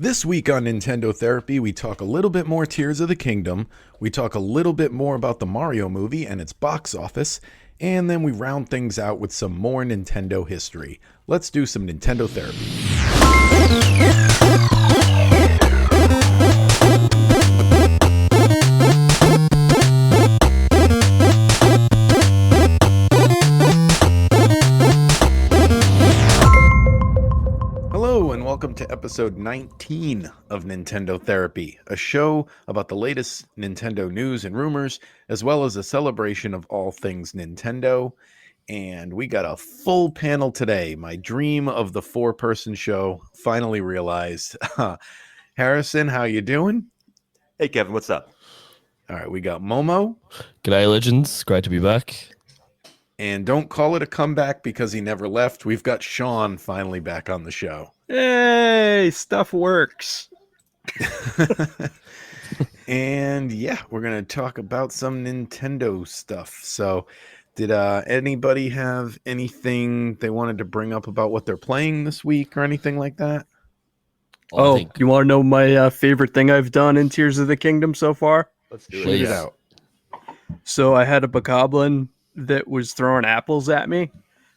This week on Nintendo Therapy, we talk a little bit more Tears of the Kingdom, we talk a little bit more about the Mario movie and its box office, and then we round things out with some more Nintendo history. Let's do some Nintendo Therapy. Hello, and welcome to episode 19 of Nintendo Therapy, a show about the latest Nintendo news and rumors, as well as a celebration of all things Nintendo. And we got a full panel today. My dream of the four-person show finally realized. Harrison, how you doing? Hey, Kevin, what's up? All right, we got Momo. G'day, legends. Great to be back. And don't call it a comeback because he never left. We've got Sean finally back on the show. Hey, stuff works. And yeah, we're going to talk about some Nintendo stuff. So, did anybody have anything they wanted to bring up about what they're playing this week or anything like that? You want to know my favorite thing I've done in Tears of the Kingdom so far? Let's do Shoot it. it out. So I had a bokoblin that was throwing apples at me.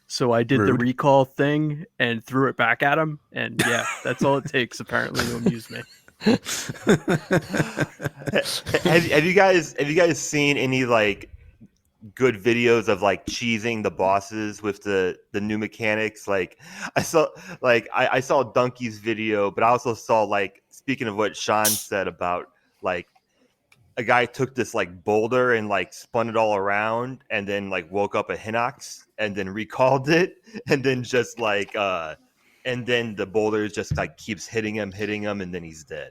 So I did the Rude. recall thing and threw it back at him. And yeah, that's all it takes apparently to amuse me. Have you guys seen any like good videos of like cheesing the bosses with the new mechanics? Like I saw Donkey's video, but I also saw, like, speaking of what Sean said about, like, a guy took this like boulder and like spun it all around and then like woke up a Hinox and then recalled it and then just like and then the boulder just like keeps hitting him and then he's dead.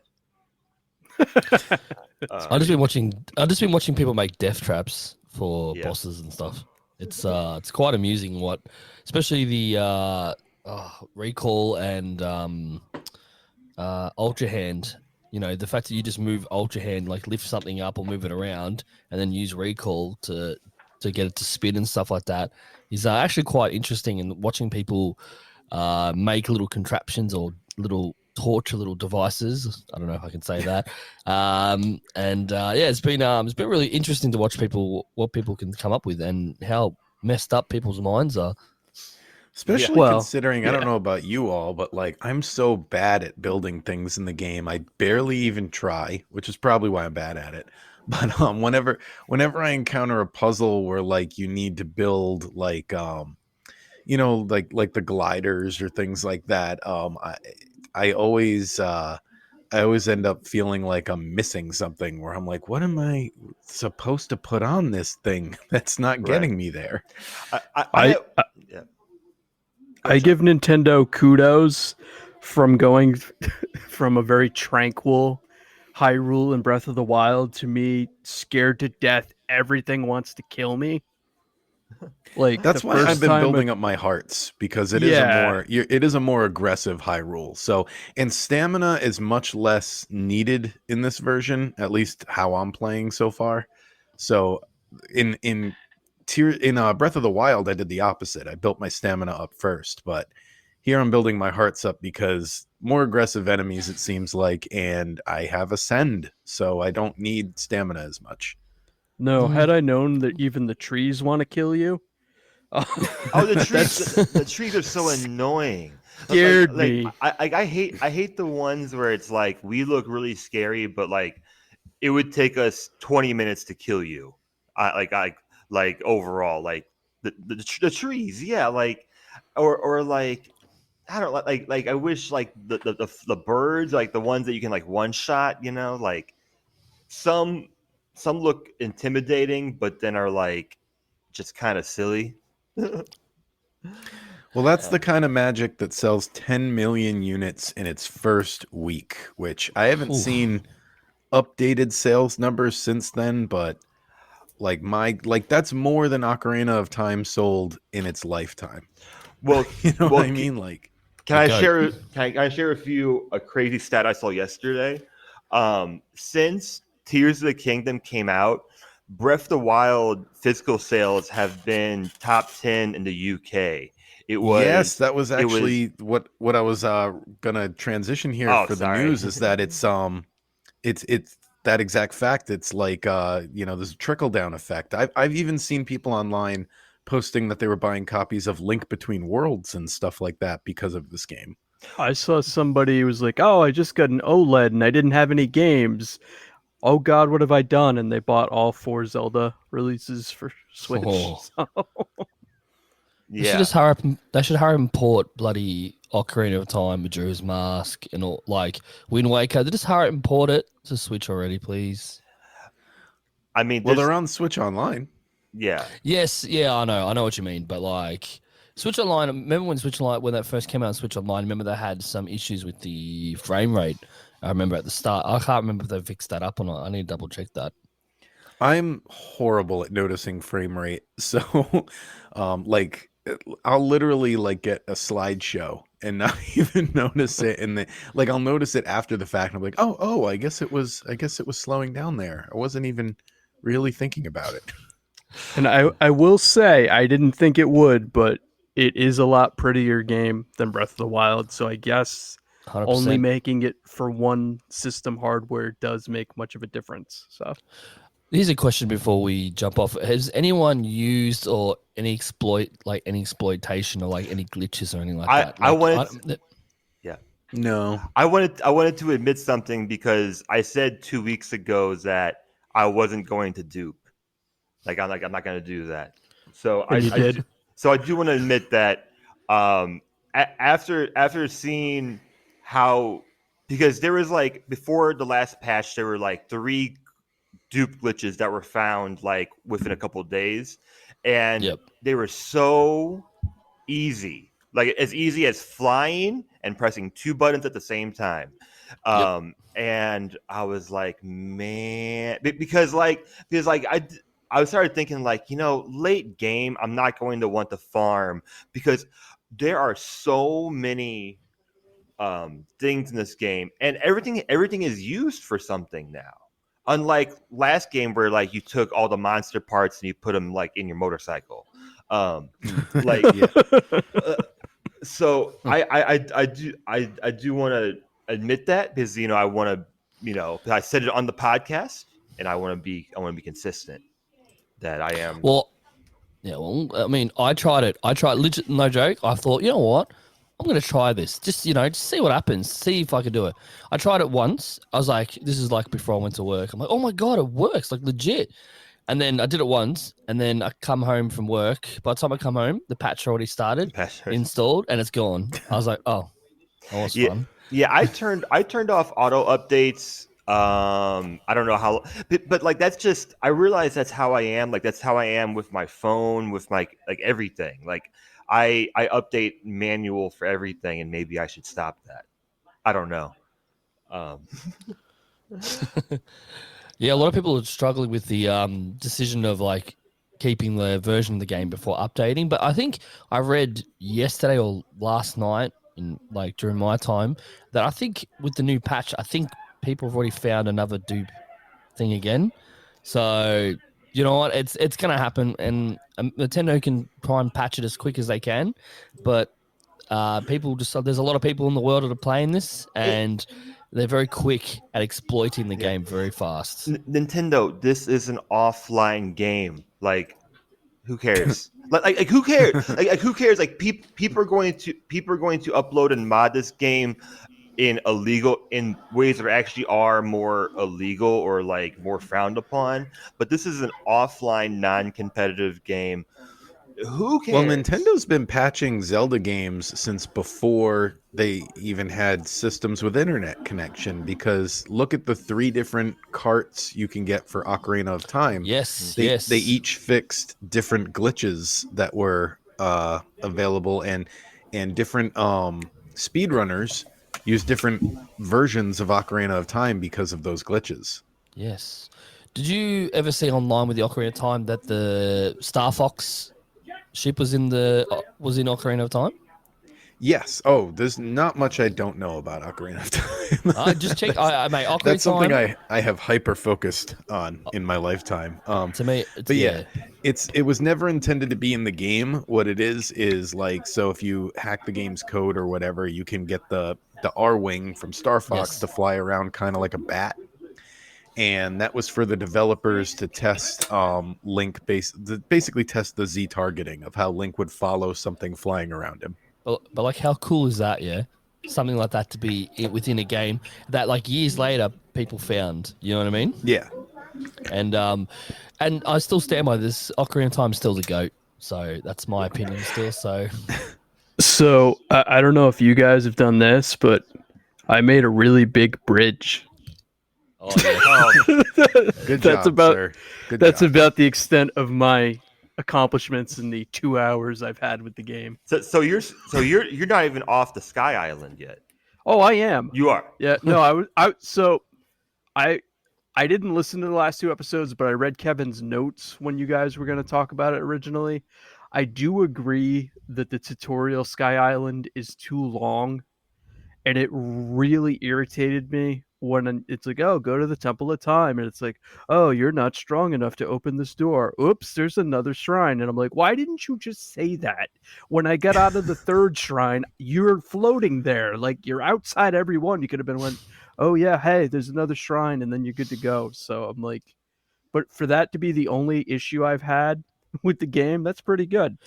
I've just been watching people make death traps for Yeah. bosses and stuff. It's quite amusing especially the recall and ultra hand. You know, the fact that you just move ultra hand, like lift something up or move it around, and then use recall to get it to spin and stuff like that is actually quite interesting. And watching people make little contraptions or little devices. I don't know if I can say that. It's been really interesting to watch what people can come up with and how messed up people's minds are. Especially Well, considering, I don't yeah. know about you all, but like I'm so bad at building things in the game. I barely even try, which is probably why I'm bad at it. But whenever I encounter a puzzle where like you need to build like like the gliders or things like that, I always end up feeling like I'm missing something where I'm like, what am I supposed to put on this thing that's not getting me there? I give Nintendo kudos from going from a very tranquil Hyrule and Breath of the Wild to me scared to death. Everything wants to kill me. Like That's the why first I've been time building up my hearts, because it is a more aggressive Hyrule. So, and stamina is much less needed in this version, at least how I'm playing so far. So, in Breath of the Wild, I did the opposite. I built my stamina up first, but here I'm building my hearts up because more aggressive enemies, it seems like, and I have Ascend, so I don't need stamina as much. No, had I known that even the trees want to kill you, Oh, the trees are so annoying. Scared me. I hate the ones where it's like we look really scary, but like it would take us 20 minutes to kill you. Like overall, like the trees, yeah, like or like I don't like I wish like the birds, like the ones that you can like one shot, like some look intimidating, but then are like just kind of silly. Well, that's the kind of magic that sells 10 million units in its first week, which I haven't Oof. seen updated sales numbers since then, but that's more than Ocarina of Time sold in its lifetime. Well, You know well, what I mean? Like, Can I Go. share? Can I share with you a crazy stat I saw yesterday? Since Tears of the Kingdom came out, Breath of the Wild physical sales have been top 10 in the UK. It Yes, was that was it was actually what I was gonna transition here oh for the sorry. news is that it's that exact fact. It's like there's a trickle down effect. I've even seen people online posting that they were buying copies of Link Between Worlds and stuff like that because of this game. I saw somebody who was like, "Oh, I just got an OLED and I didn't have any games. Oh God, what have I done?" And they bought all 4 releases for Switch. Oh. So, They should Yeah. just hurry up. They should hurry and port bloody Ocarina of Time, Majora's Mask, and all like Wind Waker. They just hurry up and port it to Switch already, please. I mean, Well, there's they're on Switch Online. yeah. Yes, yeah, I know what you mean, but like Switch Online. Remember when Switch Online when that first came out on Switch Online? Remember they had some issues with the frame rate. I remember at the start. I can't remember if they fixed that up or not. I need to double check that. I'm horrible at noticing frame rate. So like I'll literally like get a slideshow and not even notice it and then like I'll notice it after the fact and I'm like, "Oh, I guess it was slowing down there. I wasn't even really thinking about it." and I will say I didn't think it would, but it is a lot prettier game than Breath of the Wild. So I guess 100%. only making it for one system hardware does make much of a difference. So Here's a question before we jump off. Has anyone used or any exploitation or like any glitches or anything like that? I Like, wanted yeah. No. I wanted to admit something because I said 2 weeks ago that I wasn't going to dupe. I'm not going to do that. So and you did. I do want to admit that after seeing how because there was like before the last patch there were like 3 dupe glitches that were found like within a couple of days, and Yep. they were so easy, like as easy as flying and pressing 2 buttons at the same time. Yep. And I was like, man, because I started thinking like, late game, I'm not going to want to farm because there are so many things in this game, and everything is used for something now. Unlike last game where like you took all the monster parts and you put them like in your motorcycle. Like Yeah. uh, so I do want to admit that because I want to I said it on the podcast and I want to be consistent that I am. Well, yeah. Well, I mean, I tried it. I tried legit, no joke. I thought, you know what? I'm gonna try this. Just just see what happens. See if I can do it. I tried it once. I was like, this is like before I went to work. I'm like, oh my god, it works like legit. And then I did it once, and then I come home from work. By the time I come home, the patch already started, installed, and it's gone. I was like, oh, that was Yeah, fun. yeah. I turned off auto updates. I don't know how, but like that's just. I realize that's how I am. Like that's how I am with my phone, with my like everything. Like I update manual for everything, and maybe I should stop that. I don't know. Um, Yeah, a lot of people are struggling with the decision of like keeping the version of the game before updating. But I think I read yesterday or last night, in like during my time, that I think with the new patch, I think people have already found another dupe thing again. So you know what, it's gonna happen, and Nintendo can try and patch it as quick as they can, but people just there's a lot of people in the world that are playing this, it, and they're very quick at exploiting the yeah. game very fast. Nintendo, this is an offline game. Like, who cares? Like who cares? Like who cares? Like people are going to upload and mod this game in ways that actually are more illegal or like more frowned upon. But this is an offline, non-competitive game. Who Well, cares? Nintendo's been patching Zelda games since before they even had systems with internet connection because look at the 3 different carts you can get for Ocarina of Time. Yes, They yes, each fixed different glitches that were available and different speedrunners use different versions of Ocarina of Time because of those glitches. yes. Did you ever see online with the Ocarina of Time that the Star Fox ship was in Ocarina of Time? Yes. Oh, there's not much I don't know about Ocarina of Time. I just check. Mate, Ocarina That's something Time. I have hyper focused on in my lifetime. To me, it's But yeah, yeah. it was never intended to be in the game. What it is like, so if you hack the game's code or whatever, you can get the R wing from Star Fox Yes. to fly around kind of like a bat. And that was for the developers to test basically test the Z targeting of how Link would follow something flying around him. But like, how cool is that? Yeah, something like that to be within a game that like years later people found. You know what I mean? Yeah. And I still stand by this. Ocarina of Time is still the goat. So that's my opinion still. So So I don't know if you guys have done this, but I made a really big bridge. oh yeah. Good that's job, about sir. Good that's job. about the extent of my accomplishments in the 2 hours I've had with the game. So you're not even off the Sky Island yet. Oh, I am. You are. Yeah, no, I I didn't listen to the last 2 episodes, but I read Kevin's notes when you guys were going to talk about it originally. I do agree that the tutorial Sky Island is too long, and it really irritated me when it's like, oh, go to the Temple of Time, and it's like, oh, you're not strong enough to open this door. Oops, there's another shrine, and I'm like, why didn't you just say that? When I get out of the third shrine, you're floating there, like you're outside every one. You could have been went, oh yeah, hey, there's another shrine, and then you're good to go. So I'm like, but for that to be the only issue I've had with the game, that's pretty good.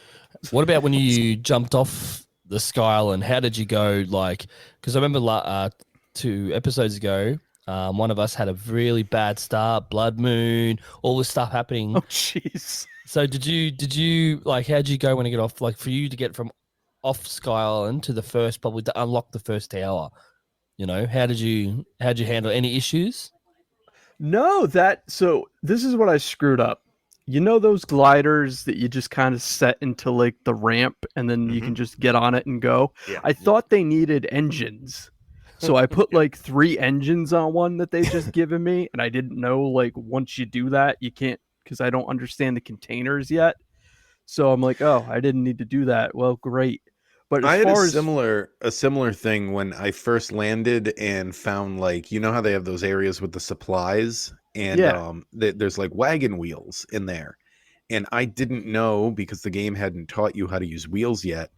What about when you jumped off the Sky Island? How did you go? Like, because I remember 2 episodes ago, one of us had a really bad start, blood moon, all this stuff happening. Oh jeez. So did you like? How'd you go when you get off? Like for you to get from off Sky Island to the first, probably to unlock the first tower. You know, how'd you handle any issues? No, so this is what I screwed up. You know those gliders that you just kind of set into like the ramp and then you can just get on it and go? Yeah. I thought they needed engines. So I put like 3 engines on one that they just given me, and I didn't know like once you do that, you can't, because I don't understand the containers yet. So I'm like, oh, I didn't need to do that. Well, great. But as I had far a as similar thing when I first landed and found, like, you know how they have those areas with the supplies, and Yeah. there's like wagon wheels in there, and I didn't know because the game hadn't taught you how to use wheels yet,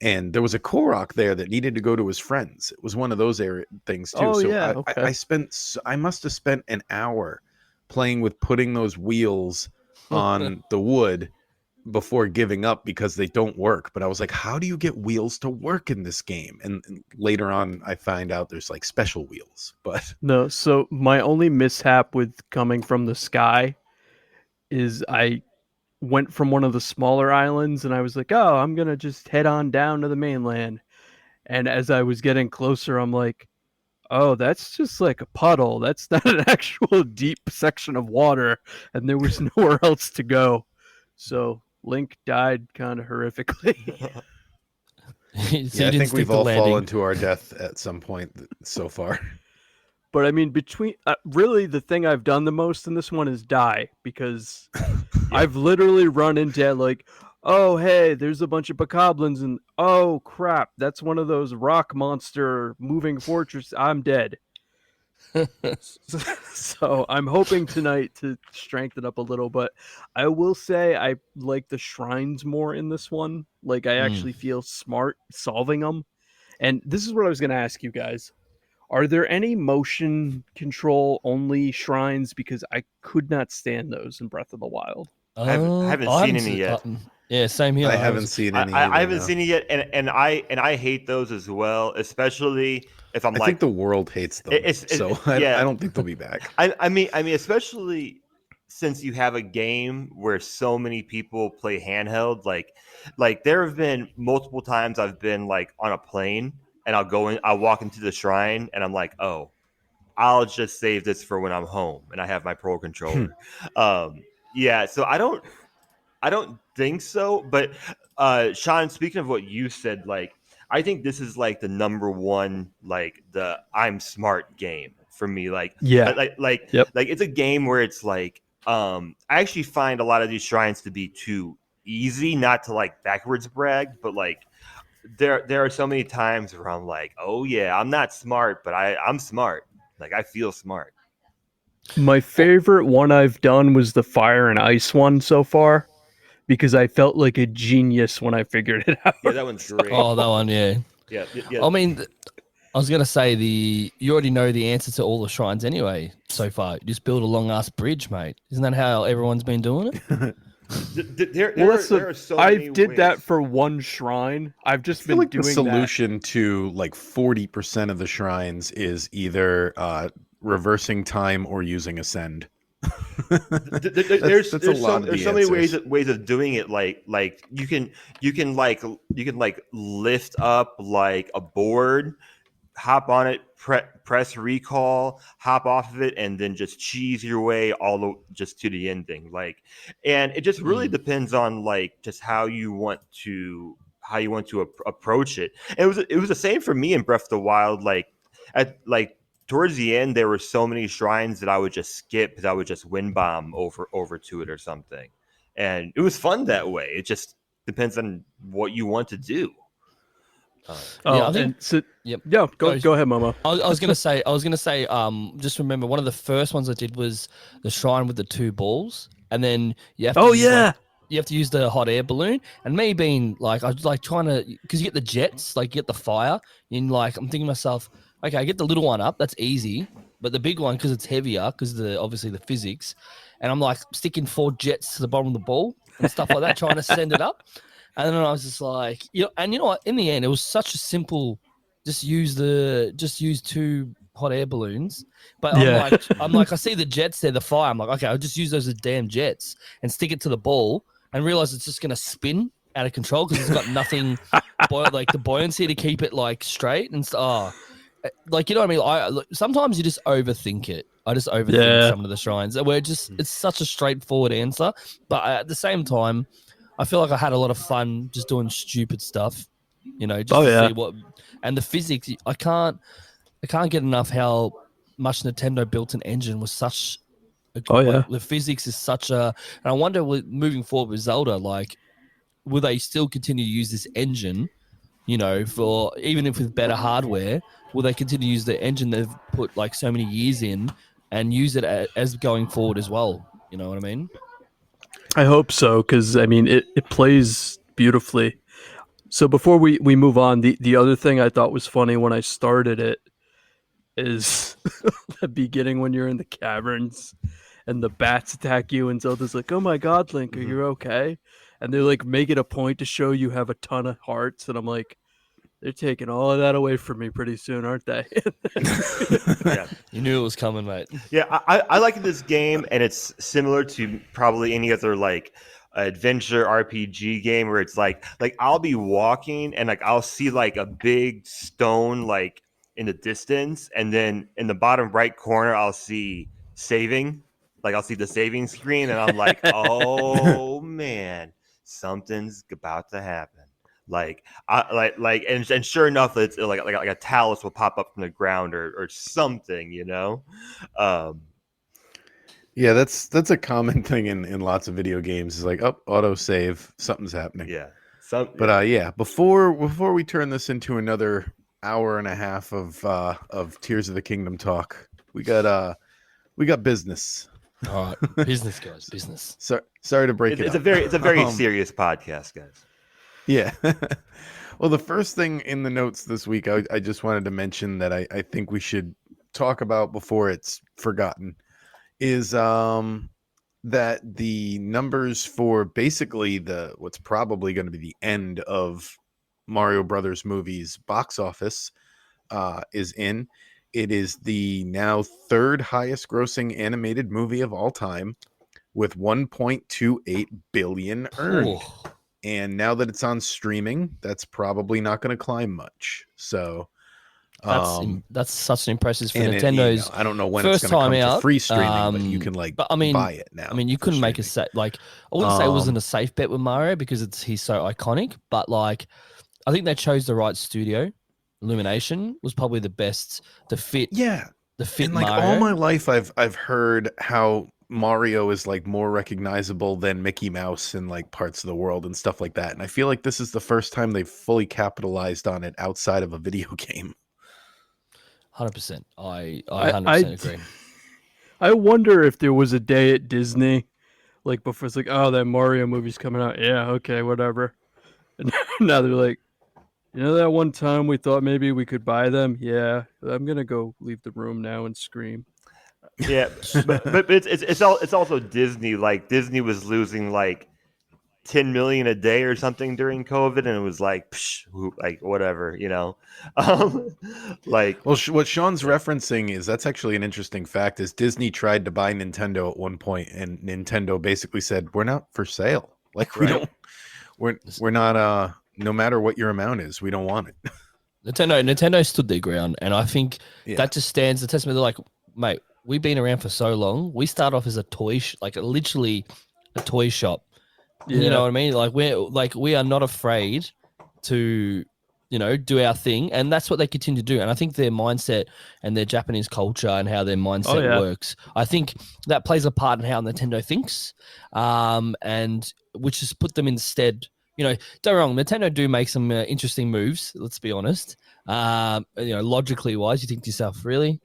and there was a Korok there that needed to go to his friends. It was one of those things too. Oh So yeah, okay. I must have spent an hour playing with putting those wheels on the wood before giving up because they don't work. But I was like, how do you get wheels to work in this game? And later on I find out there's like special wheels. But No, so my only mishap with coming from the sky is I went from one of the smaller islands and I was like, oh, I'm going to just head on down to the mainland. And as I was getting closer, I'm like, oh, that's just like a puddle. That's not an actual deep section of water. And there was nowhere else to go. So Link died kind of horrifically. So you yeah, I didn't think stick we've the all landing. fallen to our death at some point so far. But I mean, between really the thing I've done the most in this one is die, because I've literally run into like, oh hey, there's a bunch of bokoblins, and oh crap, that's one of those rock monster moving fortress. I'm dead. So I'm hoping tonight to strengthen up a little, but I will say I like the shrines more in this one. Like I actually feel smart solving them. And this is what I was going to ask you guys. Are there any motion control only shrines? Because I could not stand those in Breath of the Wild. I haven't seen any yet. Yeah, same here. I haven't seen any. I haven't seen it yet, and I hate those as well, especially if I'm I like think the world hates them, I don't think they'll be back. I mean, especially since you have a game where so many people play handheld. Like there have been multiple times I've been like on a plane and I'll walk into the shrine and I'm like, oh, I'll just save this for when I'm home and I have my Pro controller. Yeah, so I don't think so. But Sean, speaking of what you said, like I think this is like the number one, like the I'm smart game for me. Like Yeah. like Yep. it's a game where it's like I actually find a lot of these shrines to be too easy, not to like backwards brag, but like there are so many times where I'm like, oh yeah, I'm not smart, but I'm smart. Like I feel smart. My favorite one I've done was the fire and ice one so far because I felt like a genius when I figured it out. Yeah, that one's great. Oh, that one, yeah. Yeah. I mean, I was gonna say you already know the answer to all the shrines anyway. So far, you just build a long ass bridge, mate. Isn't that how everyone's been doing it? There are so I many did that ways. for one shrine. I've I just feel been like the doing that. solution to like 40% of the shrines is either reversing time or using ascend. There's that's a lot of there's the so many answers. ways of doing it. Like you can like lift up like a board, hop on it, press recall, hop off of it, and then just cheese your way just to the ending. Like, and it just really depends on like just how you want to approach it. And it was the same for me in Breath of the Wild. Like towards the end, there were so many shrines that I would just skip because I would just wind bomb over to it or something, and it was fun that way. It just depends on what you want to do. Yeah, I think. And so, Yep. yeah, go ahead, Momo. I was gonna say, just remember one of the first ones I did was the shrine with the 2 balls, and then you have to you have to use the hot air balloon. And me being like, I was like trying to, because you get the jets, like you get the fire, and like I'm thinking to myself, okay, I get the little one up, that's easy, but the big one because it's heavier, because obviously the physics, and I'm like sticking 4 jets to the bottom of the ball and stuff like that, trying to send it up. And then I was just like, and you know what? In the end, it was such a simple, just use 2 hot air balloons. But I'm like, I see the jets there, the fire. I'm like, okay, I'll just use those as damn jets and stick it to the ball and realize it's just gonna spin out of control because it's got nothing, like the buoyancy to keep it like straight and like, you know what I mean? Sometimes you just overthink it. I just overthink some of the shrines where it's such a straightforward answer, but at the same time, I feel like I had a lot of fun just doing stupid stuff, just to see what. And the physics, I can't get enough how much Nintendo built an engine was such. The physics is such a. And I wonder, moving forward with Zelda, like, will they still continue to use this engine? For even if with better hardware, will they continue to use the engine they've put like so many years in and use it as going forward as well? You know what I mean? I hope so, because I mean it plays beautifully. So before we move on, the other thing I thought was funny when I started it is the beginning when you're in the caverns and the bats attack you and Zelda's like, "Oh my god, Link, are you okay?" And they like make it a point to show you have a ton of hearts, and I'm like, they're taking all of that away from me pretty soon, aren't they? Yeah. You knew it was coming, mate. Yeah, I like this game, and it's similar to probably any other like adventure RPG game where it's like I'll be walking and like I'll see like a big stone like in the distance, and then in the bottom right corner I'll see saving, like I'll see the saving screen, and I'm like, oh man, something's about to happen. Like and sure enough, it's like a talus will pop up from the ground or something, Yeah, that's a common thing in lots of video games. Is like, oh, auto save, something's happening. Yeah. But yeah, before we turn this into another hour and a half of Tears of the Kingdom talk, we got business. All right, business, guys, business. Sorry to break it. It's a very serious podcast, guys. Yeah. Well, the first thing in the notes this week, I just wanted to mention that I think we should talk about before it's forgotten is that the numbers for basically what's probably going to be the end of Mario Brothers movies box office is in. It is the now 3rd highest grossing animated movie of all time with 1.28 billion earned. Oh. And now that it's on streaming, that's probably not going to climb much. So that's such an impressive for and Nintendo's. I don't know when first it's going to time come out, to free streaming, but you can buy it now. I mean, you couldn't make a set like I wouldn't say it wasn't a safe bet with Mario because he's so iconic, but like I think they chose the right studio. Illumination was probably the best to fit. Yeah, the fit and like Mario. all my life, I've heard how Mario is like more recognizable than Mickey Mouse in like parts of the world and stuff like that. And I feel like this is the first time they've fully capitalized on it outside of a video game. 100%. I I 100% agree. I wonder if there was a day at Disney, like before it's like, oh, that Mario movie's coming out. Yeah, okay, whatever. And now they're like, you know that one time we thought maybe we could buy them? Yeah, I'm gonna go leave the room now and scream. Yeah, but it's also Disney. Like Disney was losing like 10 million a day or something during COVID, and it was like, like whatever, you know. Um, like, Well, what Sean's referencing is that's actually an interesting fact. Is Disney tried to buy Nintendo at one point, and Nintendo basically said, "We're not for sale. Like we Right. don't. We're not. No matter what your amount is, we don't want it." Nintendo stood their ground, and I think Yeah. that just stands the testament. They're like, mate, we've been around for so long. We start off as a toy, literally a toy shop. Yeah. You know what I mean? We are not afraid to, do our thing, and that's what they continue to do. And I think their mindset and their Japanese culture and how their mindset works, I think that plays a part in how Nintendo thinks, and which has put them instead. Don't get me wrong, Nintendo do make some interesting moves. Let's be honest. Logically wise, you think to yourself, really,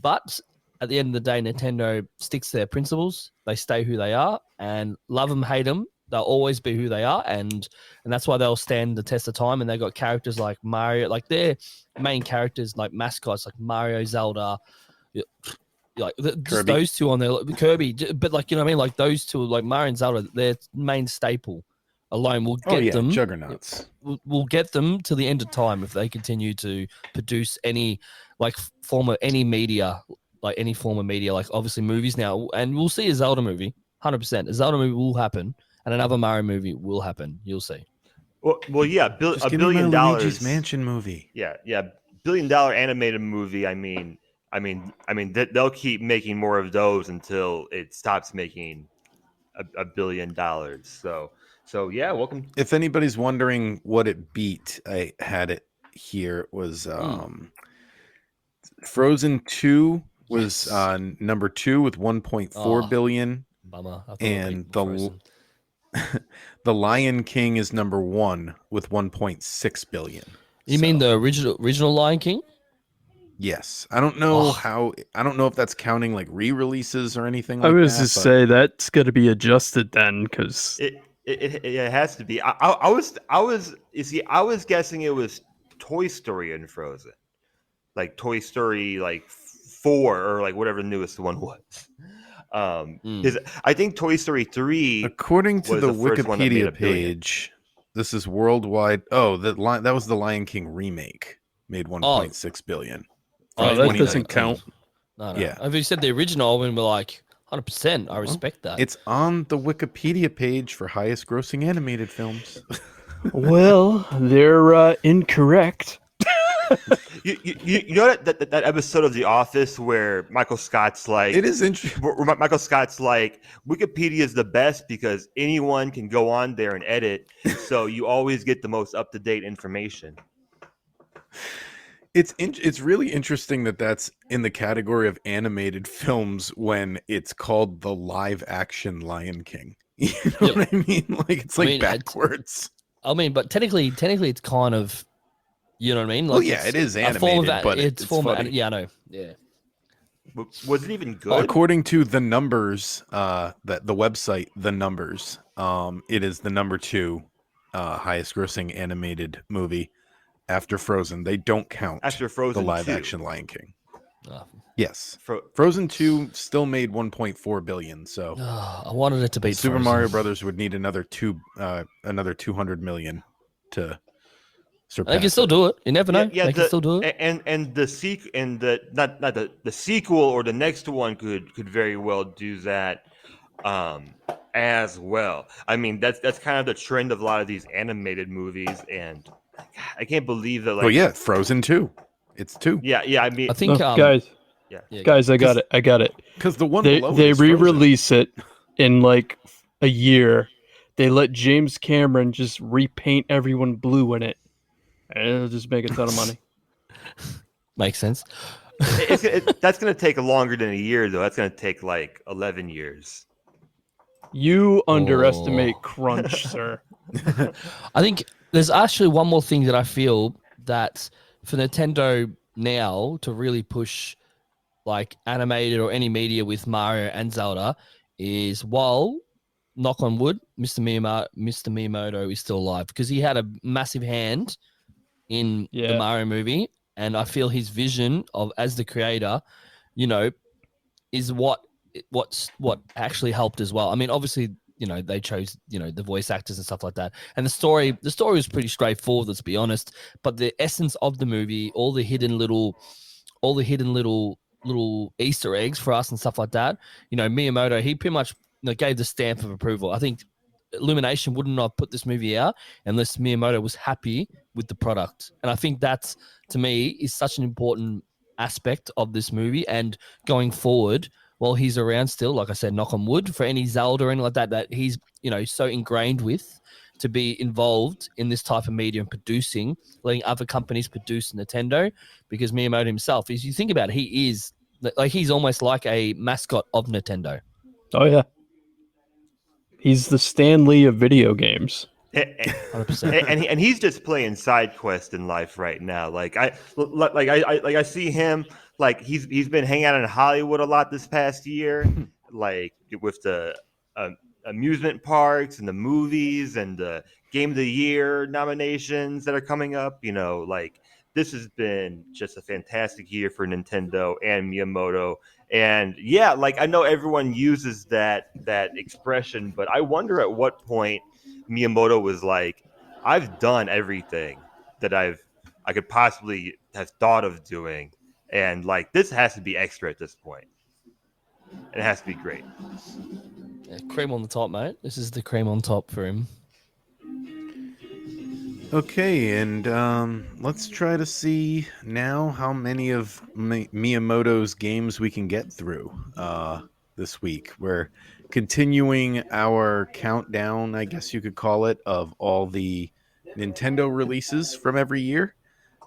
but at the end of the day, Nintendo sticks to their principles. They stay who they are, and love them, hate them, they'll always be who they are, and that's why they'll stand the test of time. And they've got characters like Mario, like their main characters, like mascots, like Mario, Zelda, just those two on there, like Kirby. But like, you know what I mean, like those two, like Mario and Zelda, their main staple alone will get them juggernauts. We'll get them to the end of time if they continue to produce any form of any media. Like any form of media, like obviously movies now, and we'll see a Zelda movie, 100%. A Zelda movie will happen, and another Mario movie will happen. You'll see. Well, yeah, Just $1 give me billion. my Luigi's Mansion movie. Yeah, $1 billion animated movie. I mean, they'll keep making more of those until it stops making $1 billion. So yeah, welcome. If anybody's wondering what it beat, I had it here. It was Frozen 2 was number 2 with 1.4 billion. Bummer. And the Lion King is number 1 with 1.6 billion. You mean the original Lion King? Yes. I don't know I don't know if that's counting like re-releases or anything like I that. was just say that's going to be adjusted then, because it has to be. I was guessing it was Toy Story and Frozen, like Toy Story like 4 or like whatever the newest one was. Because I think Toy Story 3, according to the first one that made Wikipedia $1 billion. page, this is worldwide. Oh, that was the Lion King remake, made 1.6 billion. Oh, that doesn't count. No. Yeah. If you said the original, and we're like 100%, I respect that. It's on the Wikipedia page for highest grossing animated films. Well, they're incorrect. You know that episode of The Office where Michael Scott's like, It is interesting. where Michael Scott's like, Wikipedia is the best because anyone can go on there and edit, so you always get the most up to date information. It's really interesting that that's in the category of animated films when it's called the live action Lion King. You know what I mean? Like it's like backwards. But technically it's kind of, you know what I mean? Like, it is animated, but it's funny. Yeah, I know. Yeah. Was it even good? According to the numbers, the website, the numbers, it is the number 2 highest grossing animated movie after Frozen. They don't count after Frozen the live 2. action Lion King. Yes, Fro- Frozen 2 still made 1.4 billion. So I wanted it to beat Super Frozen. Mario Brothers would need another 200 million to surpass. They can still do it. You never know. Yeah, they can still do it. And the the sequel or the next one could very well do that as well. I mean, that's kind of the trend of a lot of these animated movies, and I can't believe that. Like, oh yeah, Frozen 2. It's 2. Yeah. I mean, I think guys, guys, I got it. Because the one They below it is re-release it in like a year. They let James Cameron just repaint everyone blue in it, and it'll just make a ton of money. Makes sense. That's gonna take longer than a year though. That's gonna take like 11 years. You underestimate Oh. crunch, sir. I think there's actually one more thing that I feel that for Nintendo now to really push like animated or any media with Mario and Zelda is while knock on wood, Mr. Miyamoto is still alive because he had a massive hand in the Yeah. Mario movie, and I feel his vision of as the creator, you know, is what actually helped as well. I mean, obviously, they chose the voice actors and stuff like that, and the story was pretty straightforward. Let's be honest, but the essence of the movie, all the hidden little Easter eggs for us and stuff like that. Miyamoto, he pretty much gave the stamp of approval. I think Illumination wouldn't have put this movie out unless Miyamoto was happy with the product, and I think that's to me is such an important aspect of this movie and going forward while he's around still, like I said, knock on wood, for any Zelda or anything like that he's, so ingrained with to be involved in this type of media and producing, letting other companies produce Nintendo, because Miyamoto himself, as you think about it, he's almost like a mascot of Nintendo. Oh yeah. He's the Stan Lee of video games. 100%. And he's just playing side quest in life right now. I see him, like he's been hanging out in Hollywood a lot this past year, like with the amusement parks and the movies and the Game of the Year nominations that are coming up. Like this has been just a fantastic year for Nintendo and Miyamoto. And yeah, like I know everyone uses that expression, but I wonder at what point Miyamoto was like, I've done everything that I could possibly have thought of doing, and like this has to be extra at this point. It has to be great. Yeah, cream on the top, mate. This is the cream on top for him. Okay, and let's try to see now how many of Miyamoto's games we can get through this week. We're continuing our countdown, I guess you could call it, of all the Nintendo releases from every year.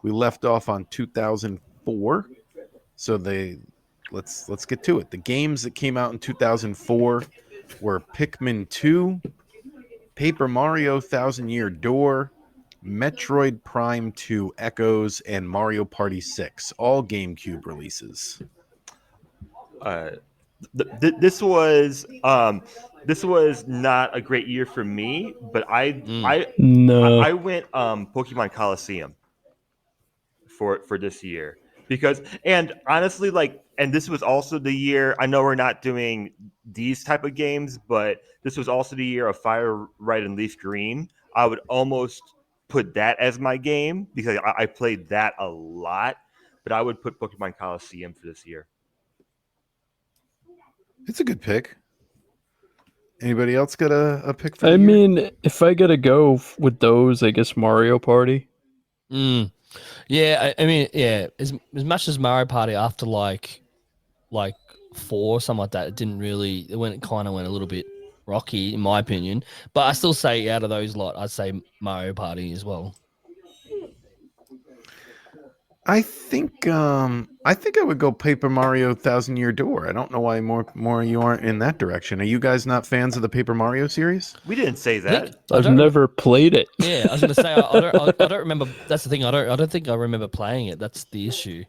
We left off on 2004, so let's get to it. The games that came out in 2004 were Pikmin 2, Paper Mario Thousand Year Door, Metroid Prime 2 Echoes, and Mario Party 6, all GameCube releases. This was not a great year for me, but I went Pokemon Coliseum for this year, because, and honestly, like, and this was also the year, I know we're not doing these type of games, but this was also the year of Fire Red and Leaf Green. I would almost put that as my game because I played that a lot, but I would put Pokemon Coliseum for this year. It's a good pick. Anybody else got a pick for I the year? mean, if I gotta go with those, I guess Mario Party. Yeah, I mean, yeah, as much as Mario Party after like 4 or something like that, it kind of went a little bit rocky in my opinion. But I still say out of those lot, I'd say Mario Party as well. I think I would go Paper Mario Thousand Year Door. I don't know why more you aren't in that direction. Are you guys not fans of the Paper Mario series? We didn't say that. I've never played it. Yeah, I was gonna say I don't remember. That's the thing. I don't think I remember playing it. That's the issue.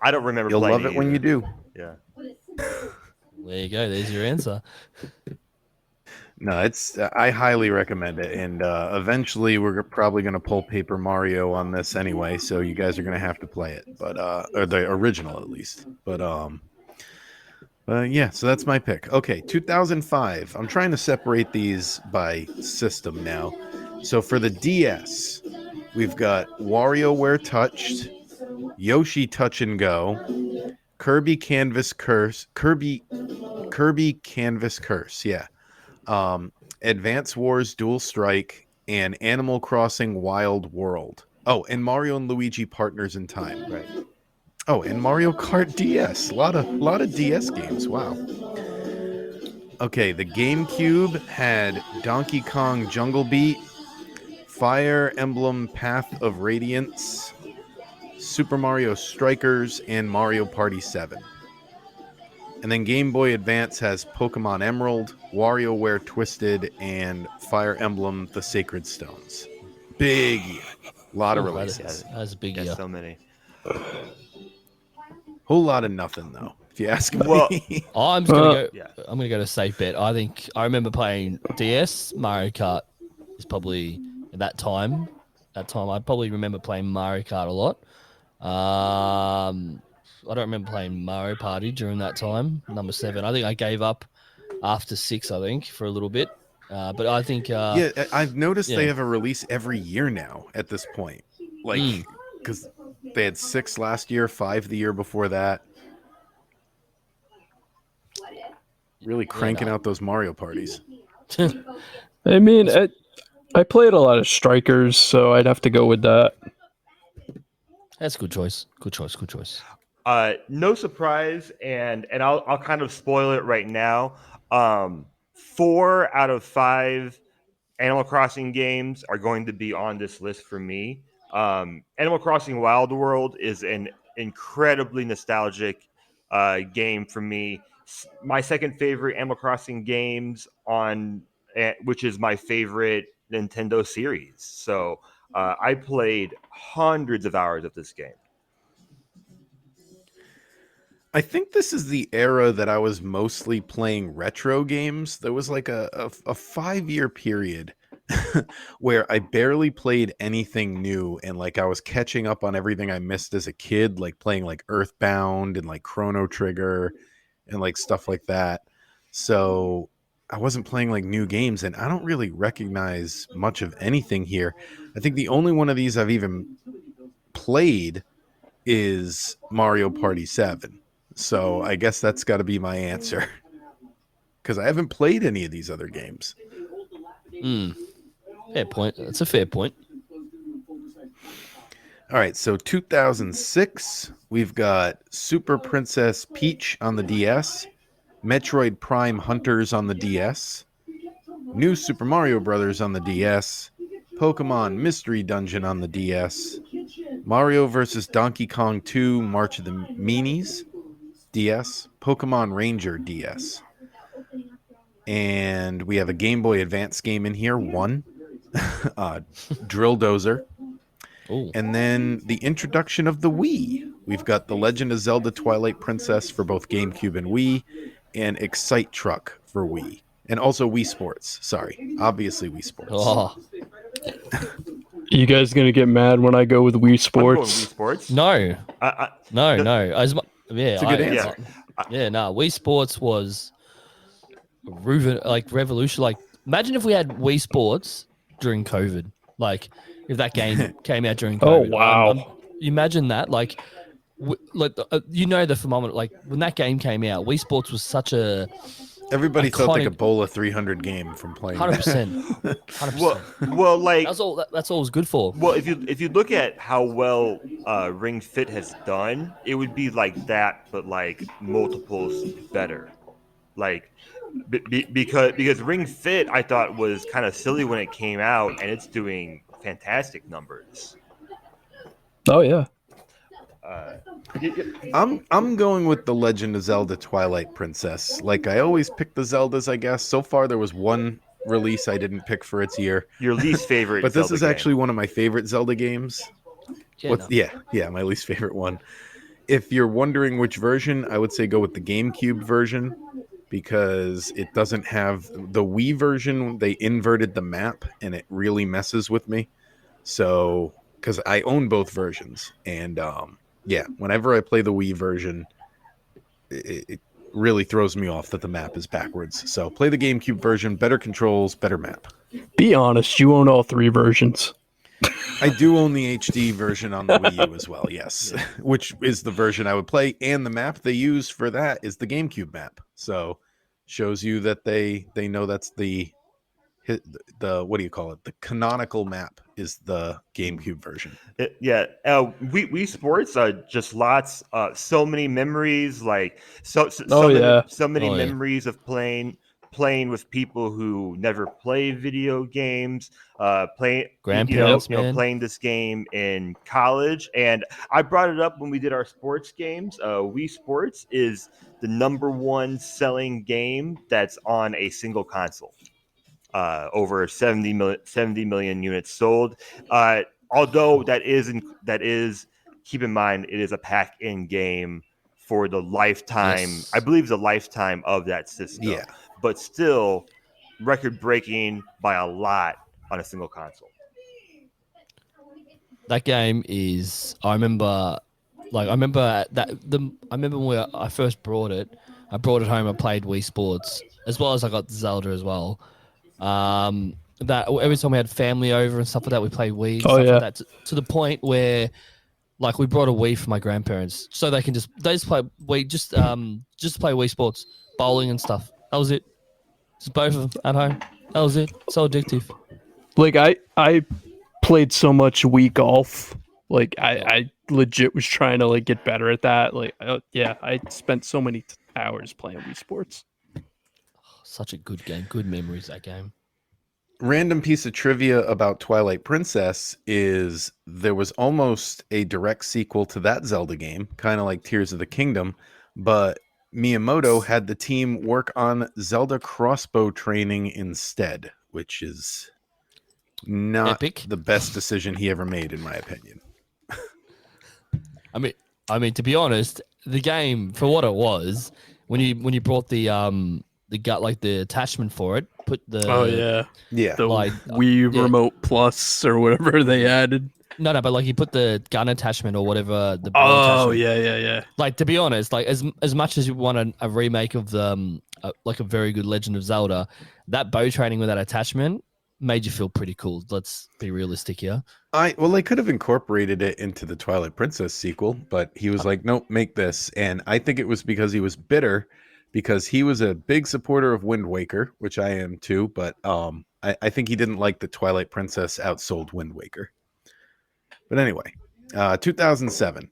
I don't remember. You'll playing love it when you do. Yeah. There you go. There's your answer. No, I highly recommend it, and eventually we're probably going to pull Paper Mario on this anyway, so you guys are going to have to play it, but or the original at least. But yeah, so that's my pick. Okay, 2005. I'm trying to separate these by system now. So for the DS, we've got WarioWare Touched, Yoshi Touch and Go, Kirby Canvas Curse, Kirby Canvas Curse, yeah. Advance Wars Dual Strike, and Animal Crossing Wild World. Oh, and Mario and Luigi Partners in Time. Right. Oh, and Mario Kart DS. A lot of DS games. Wow. Okay, the GameCube had Donkey Kong Jungle Beat, Fire Emblem Path of Radiance, Super Mario Strikers and Mario Party 7. And then Game Boy Advance has Pokemon Emerald, WarioWare Twisted, and Fire Emblem The Sacred Stones. Big year. A lot of Oh, releases. That's a big year. So many. Whole lot of nothing, though, if you ask me. Well, I'm just gonna go. Yeah. I'm gonna go to safe bet. I think I remember playing DS. Mario Kart is probably at that time. I probably remember playing Mario Kart a lot. I don't remember playing Mario Party during that time. Number 7. I think I gave up after 6. I think for a little bit. But I think Yeah, I've noticed yeah. they have a release every year now at this point. Like, because they had 6 last year, 5 the year before that. Really cranking out those Mario parties. I mean, I played a lot of Strikers, so I'd have to go with that. That's a good choice. Good choice. No surprise, and I'll kind of spoil it right now. 4 out of 5 Animal Crossing games are going to be on this list for me. Animal Crossing Wild World is an incredibly nostalgic game for me. My second favorite Animal Crossing games which is my favorite Nintendo series. So I played hundreds of hours of this game. I think this is the era that I was mostly playing retro games. There was like a 5-year period where I barely played anything new, and like I was catching up on everything I missed as a kid, like playing like Earthbound and like Chrono Trigger and like stuff like that. So I wasn't playing like new games, and I don't really recognize much of anything here. I think the only one of these I've even played is Mario Party 7. So I guess that's got to be my answer, because I haven't played any of these other games. Fair point. That's a fair point. All right, so 2006, we've got Super Princess Peach on the DS, Metroid Prime Hunters on the DS, New Super Mario Brothers on the DS, Pokemon Mystery Dungeon on the DS, Mario vs. Donkey Kong 2 March of the Meanies, DS, Pokemon Ranger DS. And we have a Game Boy Advance game in here, 1, Drill Dozer. Ooh. And then the introduction of the Wii. We've got The Legend of Zelda Twilight Princess for both GameCube and Wii, and Excite Truck for Wii. And also Wii Sports. Sorry. Obviously Wii Sports. Oh. You guys gonna get mad when I go with Wii I'm going Sports? Wii Sports. No. I- No. It's a good answer. Wii Sports was revolution. Like, imagine if we had Wii Sports during COVID. Like, if that game came out during Oh, COVID. wow. Imagine that. Like, the phenomenon. Like, when that game came out, Wii Sports was such a Everybody felt like a iconic- Bola 300 game from playing 100%. that. 100%. Well, like That's all it was good for. Well, if you look at how well Ring Fit has done, it would be like that, but like multiples better. Like because Ring Fit, I thought was kind of silly when it came out, and it's doing fantastic numbers. Oh yeah. I'm going with The Legend of Zelda Twilight Princess. Like I always pick the Zeldas, I guess. So far there was one release I didn't pick for its year. Your least favorite, But this Zelda is game. actually one of my favorite Zelda games. Yeah, My least favorite one. If you're wondering which version, I would say go with the GameCube version, because it doesn't have the Wii version. They inverted the map and it really messes with me. So, because I own both versions, and whenever I play the Wii version, it really throws me off that the map is backwards. So play the GameCube version, better controls, better map. Be honest, you own all 3 versions. I do own the HD version on the Wii U as well, yes, which is the version I would play, and the map they use for that is the GameCube map. So shows you that they know that's the what do you call it? The canonical map is the GameCube version. Wii Sports just lots, so many memories, like so Oh, many, yeah. so many Oh, yeah. memories of playing playing with people who never play video games, Grandparents, man. playing this game in college. And I brought it up when we did our sports games. Wii Sports is the #1 selling game that's on a single console. Over 70 million units sold. Although that is keep in mind it is a pack-in game for the lifetime. Yes. I believe the lifetime of that system. Yeah. But still record-breaking by a lot on a single console. That game is. I remember when I first brought it. I brought it home. I played Wii Sports as well as I got Zelda as well. That every time we had family over and stuff like that, we played Wii. And stuff like that to the point where, like, we brought a Wii for my grandparents so they just play Wii, just play Wii Sports, bowling and stuff. That was it. Just both of them at home. That was it. So addictive. Like I played so much Wii golf. Like I legit was trying to like get better at that. Like I spent so many hours playing Wii Sports. Such a good game. Good memories, that game. Random piece of trivia about Twilight Princess is there was almost a direct sequel to that Zelda game, kind of like Tears of the Kingdom, but Miyamoto had the team work on Zelda crossbow training instead, which is not Epic. the best decision he ever made, in my opinion. I mean, to be honest, the game for what it was, when you brought the attachment for it, put the Yeah. The like Wii Remote Plus or whatever they added. No, but like you put the gun attachment or whatever. The bow Oh attachment. yeah. Like, to be honest, like as much as you want a remake of the like a very good Legend of Zelda, that bow training with that attachment made you feel pretty cool. Let's be realistic here. They could have incorporated it into the Twilight Princess sequel, but he was like, nope, make this. And I think it was because he was bitter, because he was a big supporter of Wind Waker, which I am too, but I think he didn't like that Twilight Princess outsold Wind Waker. But anyway, 2007,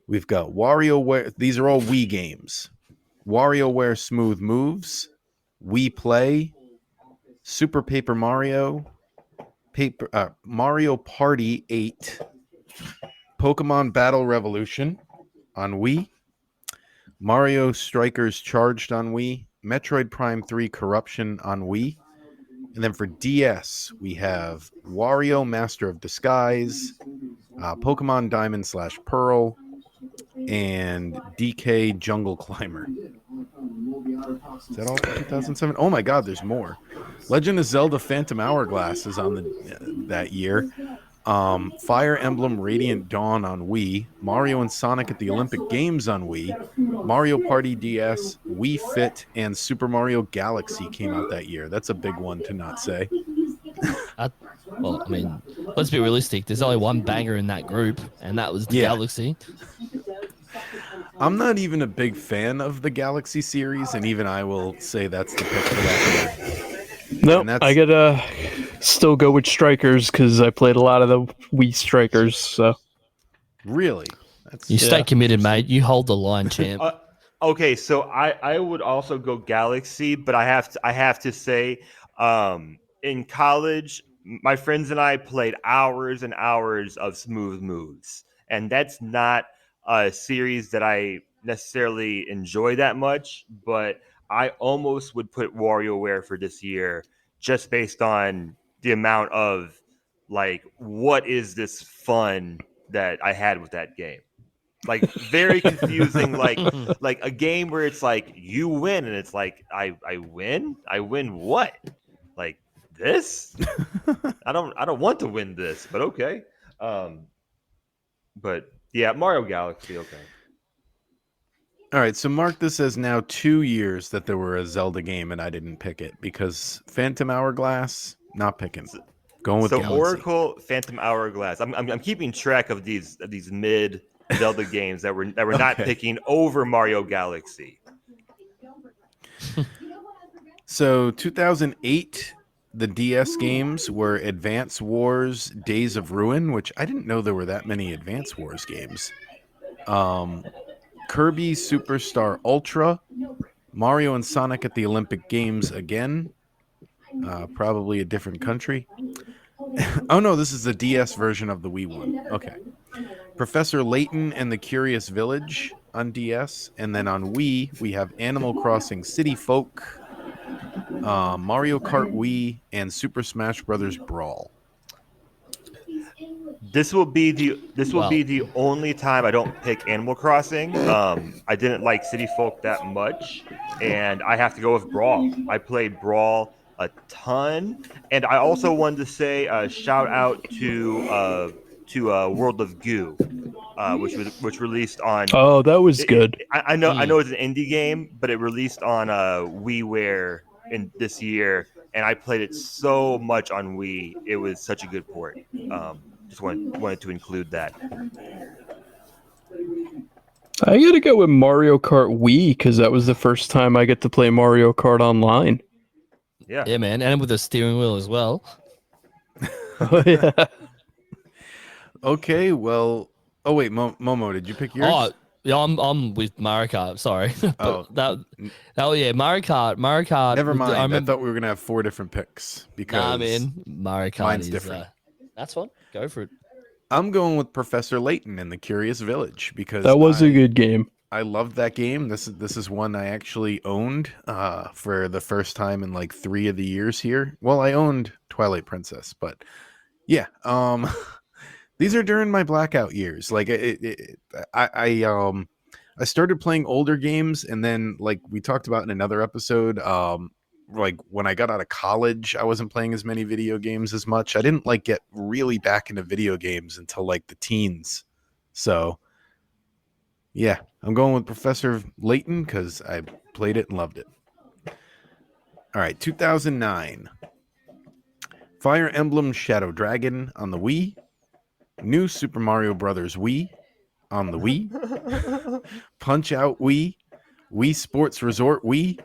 we've got WarioWare. These are all Wii games. WarioWare Smooth Moves, Wii Play, Super Paper Mario, Mario Party 8, Pokemon Battle Revolution on Wii, Mario Strikers Charged on Wii, Metroid Prime 3 Corruption on Wii, and then for DS, we have Wario Master of Disguise, Pokemon Diamond / Pearl, and DK Jungle Climber. Is that all for 2007? Oh my god, there's more. Legend of Zelda Phantom Hourglass is on that year. Fire Emblem Radiant Dawn on Wii, Mario and Sonic at the Olympic Games on Wii, Mario Party DS, Wii Fit, and Super Mario Galaxy came out that year. That's a big one to not say. Well, I mean, let's be realistic. There's only one banger in that group, and that was the Galaxy. I'm not even a big fan of the Galaxy series, and even I will say that's the pick for that year. Nope, I gotta still go with Strikers because I played a lot of the Wii Strikers. So really, you stay committed, mate. You hold the line, champ. Okay, so I would also go Galaxy, but I have to say, in college, my friends and I played hours and hours of Smooth Moves, and that's not a series that I necessarily enjoy that much, but I almost would put WarioWare for this year just based on the amount of, like, what is this fun that I had with that game. Like, very confusing, like a game where it's like you win and it's like I win? I win what? Like this? I don't want to win this, but okay. But yeah, Mario Galaxy, okay. All right, so mark this as now 2 years that there were a Zelda game and I didn't pick it because Phantom Hourglass, not picking. Going with Galaxy. Oracle, Phantom Hourglass. I'm keeping track of these mid Zelda games that we're not picking over Mario Galaxy. So 2008, the DS games were Advance Wars, Days of Ruin, which I didn't know there were that many Advance Wars games. Kirby Superstar Ultra, Mario and Sonic at the Olympic Games again. Probably a different country. Oh no, this is the DS version of the Wii one. Okay. Professor Layton and the Curious Village on DS, and then on Wii we have Animal Crossing City Folk, Mario Kart Wii, and Super Smash Brothers Brawl. This will be the only time I don't pick Animal Crossing. I didn't like City Folk that much, and I have to go with Brawl. I played Brawl a ton, and I also wanted to say shout out to World of Goo, which released on. Oh, that was good. I know it's an indie game, but it released on WiiWare in this year, and I played it so much on Wii. It was such a good port. Just wanted to include that. I gotta go with Mario Kart Wii because that was the first time I get to play Mario Kart online. Yeah, man, and with a steering wheel as well. Oh, yeah. Okay, well, oh wait, Momo, did you pick yours? Oh, yeah, I'm with Mario Kart. Sorry, Oh. Mario Kart. Never mind. I thought we were gonna have 4 different picks because Nah, man, Mario Kart mine's is different. That's fine. Go for it. I'm going with Professor Layton and the Curious Village because That was a good game. I loved that game. This is one I actually owned for the first time in like 3 of the years here. Well, I owned Twilight Princess, but yeah, these are during my blackout years. Like I started playing older games, and then like we talked about in another episode, like when I got out of college, I wasn't playing as many video games as much. I didn't like get really back into video games until like the teens. So yeah, I'm going with Professor Layton because I played it and loved it. All right, 2009. Fire Emblem Shadow Dragon on the Wii. New Super Mario Brothers Wii on the Wii. Punch Out Wii. Wii Sports Resort Wii.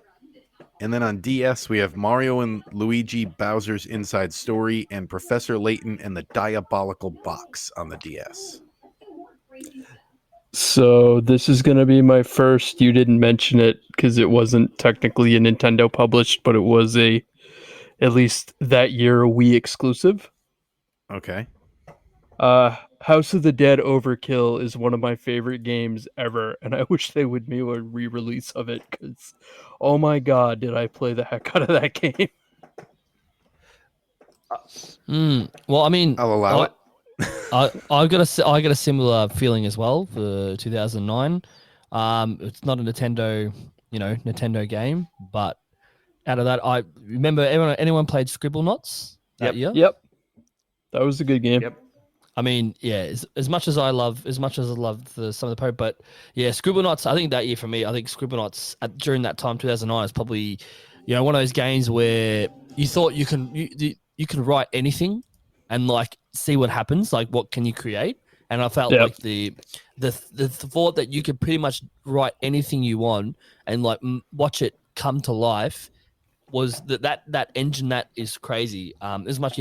And then on DS, we have Mario and Luigi Bowser's Inside Story and Professor Layton and the Diabolical Box on the DS. So this is going to be my first. You didn't mention it because it wasn't technically a Nintendo published, but it was at least that year, a Wii exclusive. Okay. House of the Dead Overkill is one of my favorite games ever, and I wish they would make a re-release of it because, oh my god, did I play the heck out of that game? Well, I mean, I'll allow it. I got a similar feeling as well for 2009. It's not a Nintendo game, but out of that, I remember anyone played Scribblenauts that year. Yep, that was a good game. Yep. I mean, yeah, as much as I love some of the Pope, but yeah, Scribblenauts. I think that year for me, I think Scribblenauts during that time, 2009, is probably, one of those games where you thought you can write anything and like see what happens, like what can you create. And I felt like the thought that you could pretty much write anything you want and like watch it come to life was that engine that is crazy. As much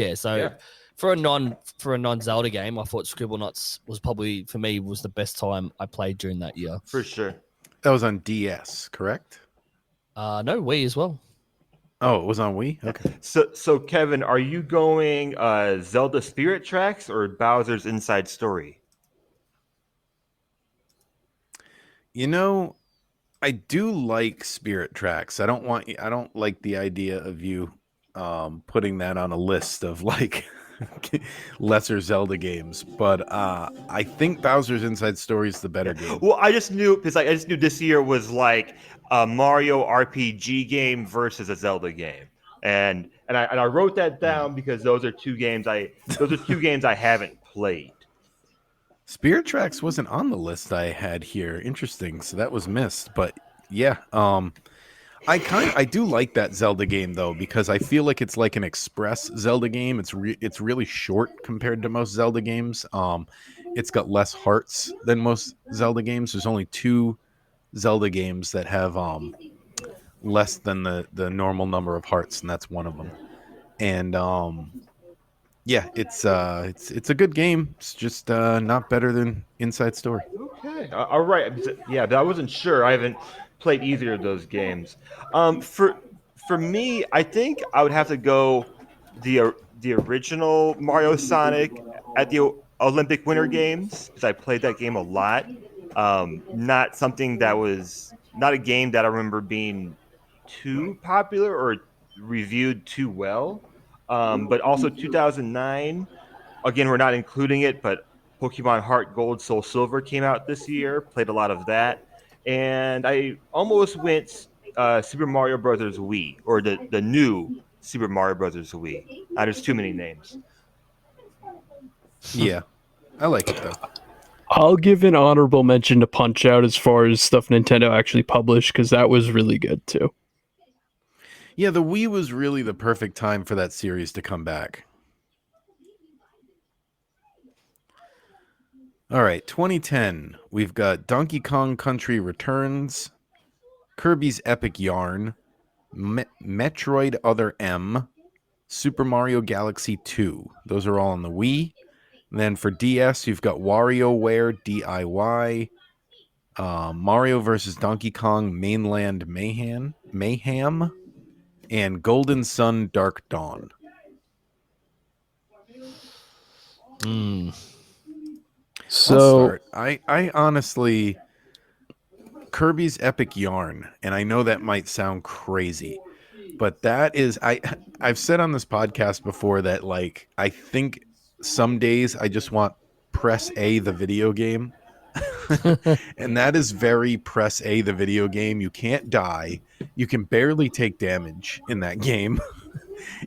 For a non Zelda game, I thought Scribblenauts was probably for me was the best time I played during that year. For sure. That was on DS, correct? No, Wii as well. Oh, it was on Wii? Okay. So Kevin, are you going Zelda Spirit Tracks or Bowser's Inside Story? I do like Spirit Tracks. I don't like the idea of you putting that on a list of like lesser Zelda games, but I think Bowser's Inside Story is the better game. Well, I just knew this year was like a Mario RPG game versus a Zelda game, and I wrote that down because those are two games I haven't played. Spirit Tracks wasn't on the list I had here. Interesting, so that was missed. But yeah, I do like that Zelda game though because I feel like it's like an express Zelda game. It's really short compared to most Zelda games. It's got less hearts than most Zelda games. There's only 2 Zelda games that have less than the normal number of hearts, and that's one of them. And yeah, it's a good game. It's just not better than Inside Story. Okay, all right. Yeah, but I wasn't sure. I haven't played either of those games. For me, I think I would have to go the original Mario Sonic at the Olympic Winter Games because I played that game a lot. Not something that was not a game that I remember being too popular or reviewed too well. But also 2009. Again, we're not including it, but Pokemon Heart Gold, Soul Silver came out this year. Played a lot of that, and I almost went Super Mario Brothers Wii or the new Super Mario Brothers Wii. There's too many names. Yeah, I like it though. I'll give an honorable mention to Punch Out as far as stuff Nintendo actually published because that was really good too. Yeah, the Wii was really the perfect time for that series to come back. All right, 2010. We've got Donkey Kong Country Returns, Kirby's Epic Yarn, Metroid Other M, Super Mario Galaxy 2. Those are all on the Wii. And then for DS, you've got WarioWare DIY, Mario vs. Donkey Kong Mainland Mayhem, and Golden Sun Dark Dawn. So I honestly, Kirby's Epic Yarn, and I know that might sound crazy, but that is I've said on this podcast before that like I think some days I just want press A the video game. And that is very press A the video game. You can't die. You can barely take damage in that game.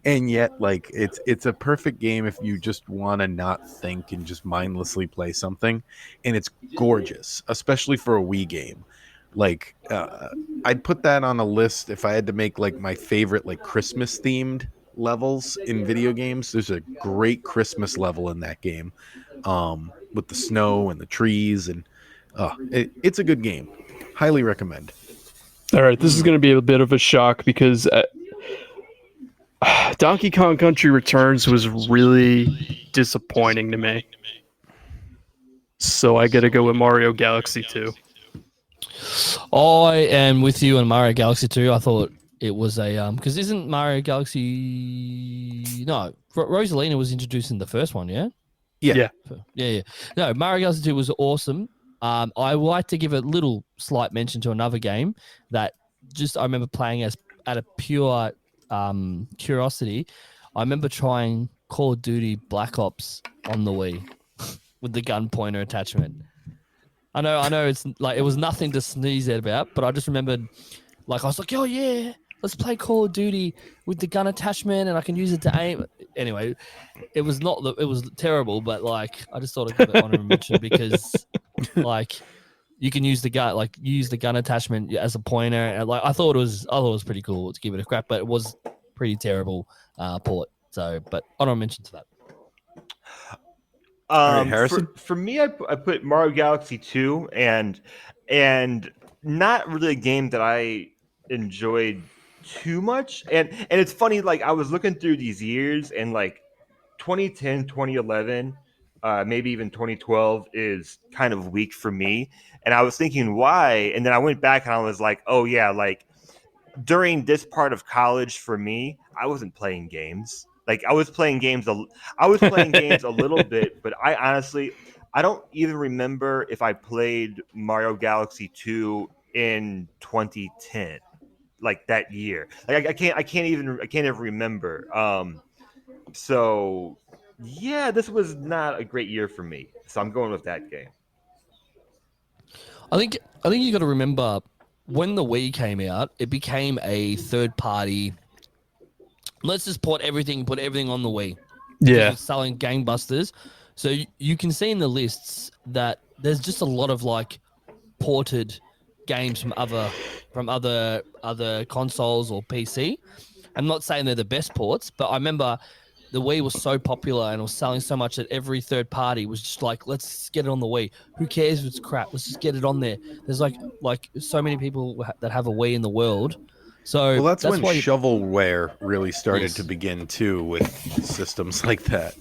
And yet like it's a perfect game if you just want to not think and just mindlessly play something, and it's gorgeous, especially for a Wii game. Like I'd put that on a list if I had to make like my favorite like Christmas themed levels in video games. There's a great Christmas level in that game, with the snow and the trees, and it's a good game. Highly recommend. all right, this is going to be a bit of a shock because Donkey Kong Country Returns was really disappointing to me. So I got to go with Mario Galaxy 2. I am with you on Mario Galaxy 2. I thought it was a because isn't Mario Galaxy Rosalina was introduced in the first one, yeah? Yeah. No, Mario Galaxy 2 was awesome. I would like to give a little slight mention to another game that just I remember playing as out of pure curiosity. I remember trying Call of Duty Black Ops on the Wii with the gun pointer attachment. I know it's like it was nothing to sneeze at about, but I just remembered like I was like, oh yeah, let's play Call of Duty with the gun attachment and I can use it to aim. Anyway, it was terrible, but like I just thought I'd give it honorable mention because like you can use the gun attachment as a pointer, and like I thought it was pretty cool to give it a crack, but it was pretty terrible port. So, but honorable mention to that. Right, Harrison? For me, I put Mario Galaxy 2 and not really a game that I enjoyed too much. And it's funny, like I was looking through these years and like 2010, 2011, maybe even 2012 is kind of weak for me. And I was thinking why, and then I went back and I was like, oh yeah, like during this part of college for me, I wasn't playing games. Like I was playing games a little bit, but I honestly I don't even remember if I played Mario Galaxy 2 in 2010, like that year. Like I can't even remember. So yeah, this was not a great year for me. So I'm going with that game. I think you got to remember when the Wii came out, it became a third party. Let's just put everything on the Wii. Yeah. It's selling gangbusters. So you can see in the lists that there's just a lot of like ported games from other consoles or PC. I'm not saying they're the best ports, but I remember the Wii was so popular and was selling so much that every third party was just like, let's get it on the Wii. Who cares if it's crap? Let's just get it on there. There's like so many people that have a Wii in the world. So Well, that's when shovelware really started to begin too, with systems like that.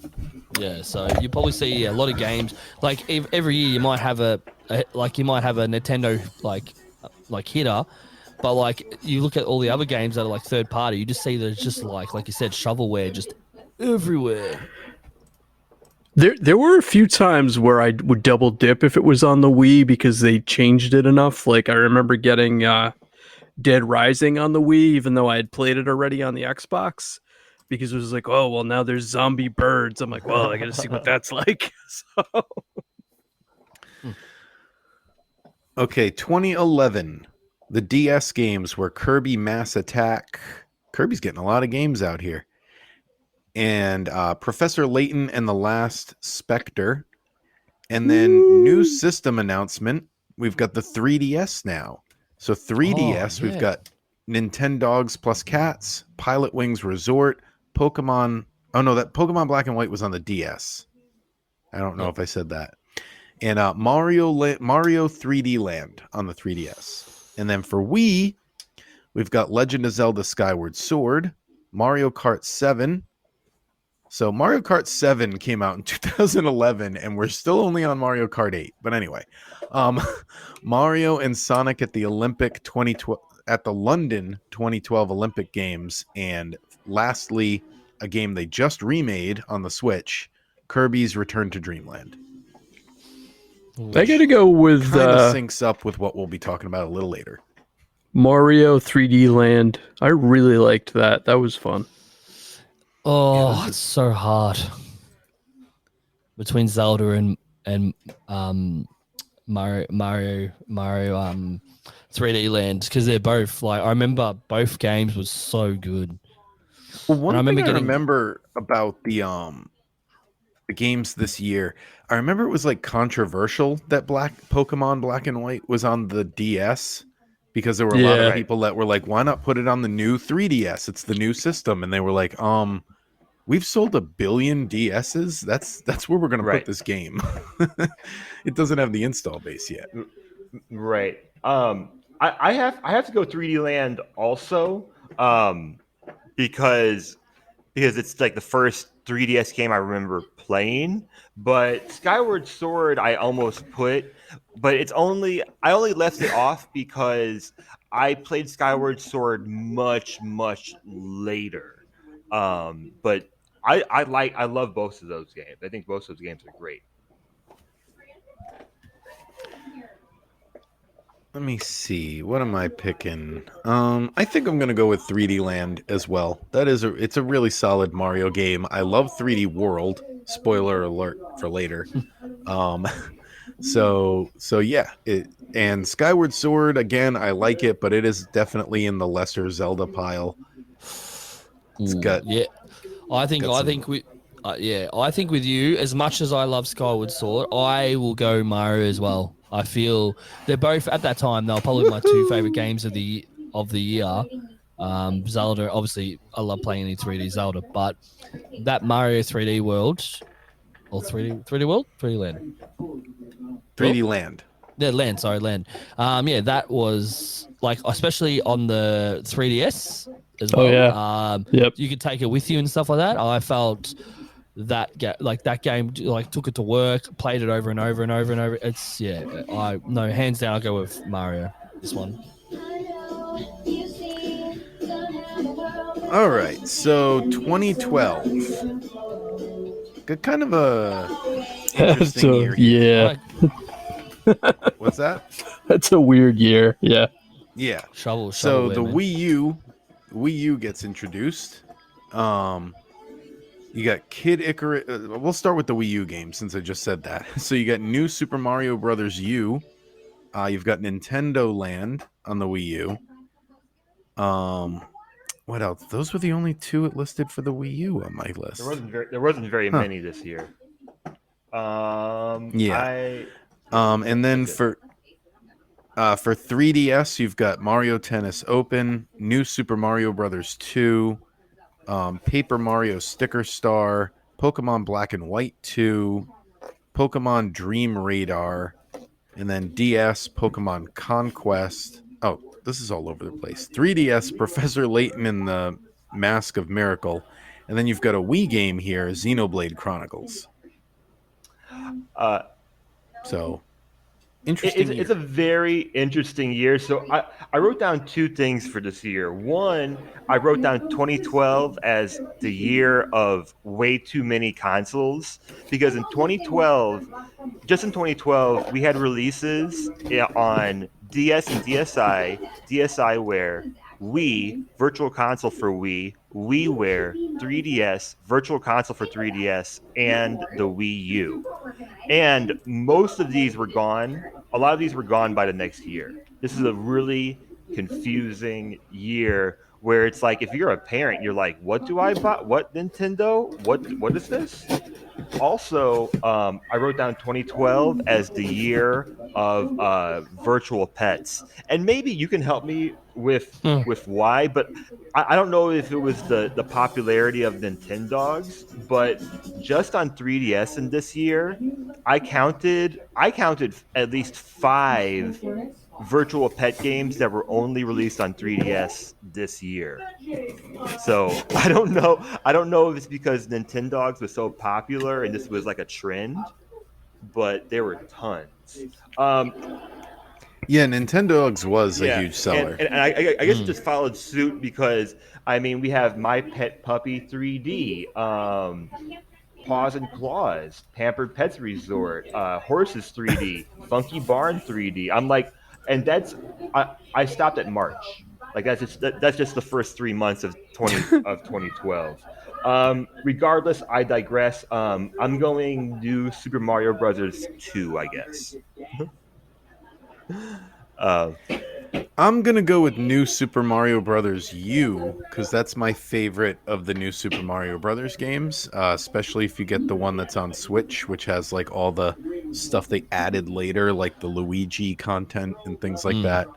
Yeah, so you probably see a lot of games. Like every year, you might have a Nintendo like like hitter. But like you look at all the other games that are like third party, you just see that it's just like you said, shovelware just everywhere. There were a few times where I would double dip if it was on the Wii because they changed it enough. Like I remember getting Dead Rising on the Wii, even though I had played it already on the Xbox, because it was like, oh well, now there's zombie birds. I'm like, well, I got to see what that's like. So Okay, 2011. The DS games were Kirby Mass Attack. Kirby's getting a lot of games out here. And Professor Layton and the Last Spectre. And then new system announcement. We've got the 3DS now. So 3DS, we've got Nintendogs plus Cats, Pilot Wings Resort, Pokemon. Oh no, that Pokemon Black and White was on the DS. I don't know if I said that. And Mario 3D Land on the 3DS. And then for Wii, we've got Legend of Zelda Skyward Sword, Mario Kart 7. So Mario Kart 7 came out in 2011, and we're still only on Mario Kart 8. But anyway, Mario and Sonic at the London 2012 Olympic Games, and lastly, a game they just remade on the Switch, Kirby's Return to Dreamland. I got to go with Kind of syncs up with what we'll be talking about a little later. Mario 3D Land. I really liked that. That was fun. Oh, it's so hard between Zelda and Mario 3D Land, because they're both like, I remember both games was so good. Well, one thing I remember about the games this year, I remember it was like controversial that Pokemon Black and White was on the DS, because there were a lot of people that were like, why not put it on the new 3DS? It's the new system. And they were like, we've sold 1 billion DSs. That's where we're going to put this game. It doesn't have the install base yet. Right. I have to go 3D Land also, because it's like the first 3DS game I remember playing. But Skyward Sword I almost put, but I only left it off because I played Skyward Sword much later. But I love both of those games. I think both of those games are great. Let me see. What am I picking? I think I'm gonna go with 3D Land as well. It's a really solid Mario game. I love 3D World. Spoiler alert for later. So yeah. And Skyward Sword again. I like it, but it is definitely in the lesser Zelda pile. It's got I think with you, as much as I love Skyward Sword, I will go Mario as well. I feel they're both at that time. They were probably my two favorite games of the year. Zelda, obviously, I love playing any 3D Zelda, but that Mario 3D World or 3D World, 3D Land, 3D Land. Yeah, Land. Sorry, Land. That was like, especially on the 3DS as well. Oh yeah. You could take it with you and stuff like that. I felt that game took it to work, played it over and over and over and over. It's hands down I'll go with Mario, this one. All right, so 2012, got kind of a interesting year here. What's that? That's a weird year. Yeah Shovel so the man. Wii U gets introduced. You got Kid Icarus. We'll start with the Wii U game since I just said that. So you got New Super Mario Brothers U. You've got Nintendo Land on the Wii U. What else? Those were the only two it listed for the Wii U on my list. There wasn't very many this year. And then for 3DS, you've got Mario Tennis Open, New Super Mario Brothers 2. Paper Mario Sticker Star, Pokemon Black and White 2, Pokemon Dream Radar, and then DS Pokemon Conquest. Oh, this is all over the place. 3DS Professor Layton and the Mask of Miracle, and then you've got a Wii game here, Xenoblade Chronicles. So Interesting It's year. a very interesting year. So I wrote down two things for this year. One, I wrote down 2012 as the year of way too many consoles because in 2012, just in 2012, we had releases on DS and DSiWare, Wii, Virtual Console for Wii, WiiWare, 3DS, Virtual Console for 3DS, and the Wii U. And most of these were gone. A lot of these were gone by the next year. This is a really confusing year where it's like if you're a parent, you're like, what do I buy? What Nintendo? What is this? Also, I wrote down 2012 as the year of virtual pets, and maybe you can help me Hmm. with why. But I don't know if it was the popularity of Nintendogs, but just on 3DS in this year, I counted at least five virtual pet games that were only released on 3DS this year. So I don't know if it's because Nintendogs was so popular and this was like a trend, but there were tons. Um, Yeah, Nintendogs was a yeah, huge seller. and I guess it Mm. just followed suit because I mean we have My Pet Puppy 3D, Paws and Claws, Pampered Pets Resort, Horses 3D, Funky Barn 3D. I'm like, and I stopped at March. Like that's just the first 3 months of 2012. Regardless, I digress. I'm going new Super Mario Brothers 2, I guess. uh, I'm gonna go with New Super Mario Brothers U because that's my favorite of the new Super Mario Brothers games. Especially if you get the one that's on Switch, which has like all the stuff they added later, like the Luigi content and things like Mm. that.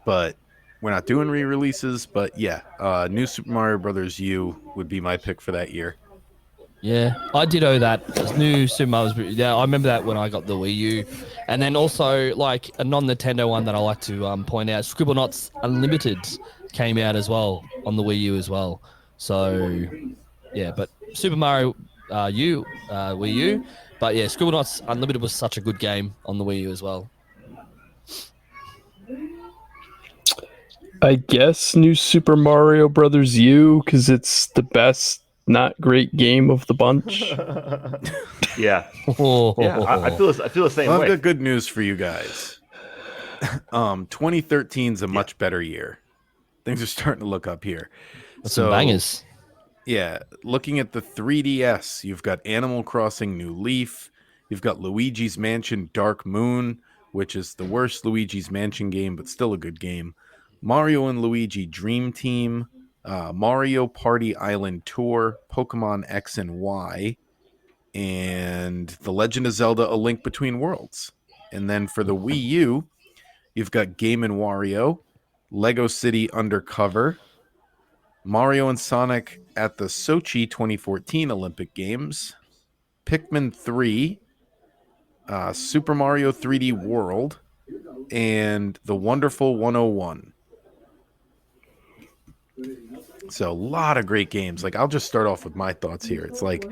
But we're not doing re-releases. But yeah, New Super Mario Brothers U would be my pick for that year. Yeah, I did owe that. This new Super Mario. Yeah, I remember that when I got the Wii U, and then also like a non-Nintendo one that I like to point out, Scribblenauts Unlimited came out as well on the Wii U as well. So yeah, but Super Mario Wii U, but yeah, Scribblenauts Unlimited was such a good game on the Wii U as well. I guess New Super Mario Brothers U because it's the best not great game of the bunch. yeah, yeah. I feel the same Well, I've way. got good news for you guys. 2013 is a Yeah. much better year. Things are starting to look up here. That's some bangers. Yeah, looking at the 3DS, you've got Animal Crossing New Leaf, you've got Luigi's Mansion Dark Moon, which is the worst Luigi's Mansion game, but still a good game. Mario and Luigi Dream Team, Mario Party Island Tour, Pokemon X and Y, and The Legend of Zelda: A Link Between Worlds. And then for the Wii U, you've got Game and Wario, Lego City Undercover, Mario and Sonic at the Sochi 2014 Olympic Games, Pikmin 3, Super Mario 3D World, and The Wonderful 101. So a lot of great games. Like I'll just start off with my thoughts here. It's like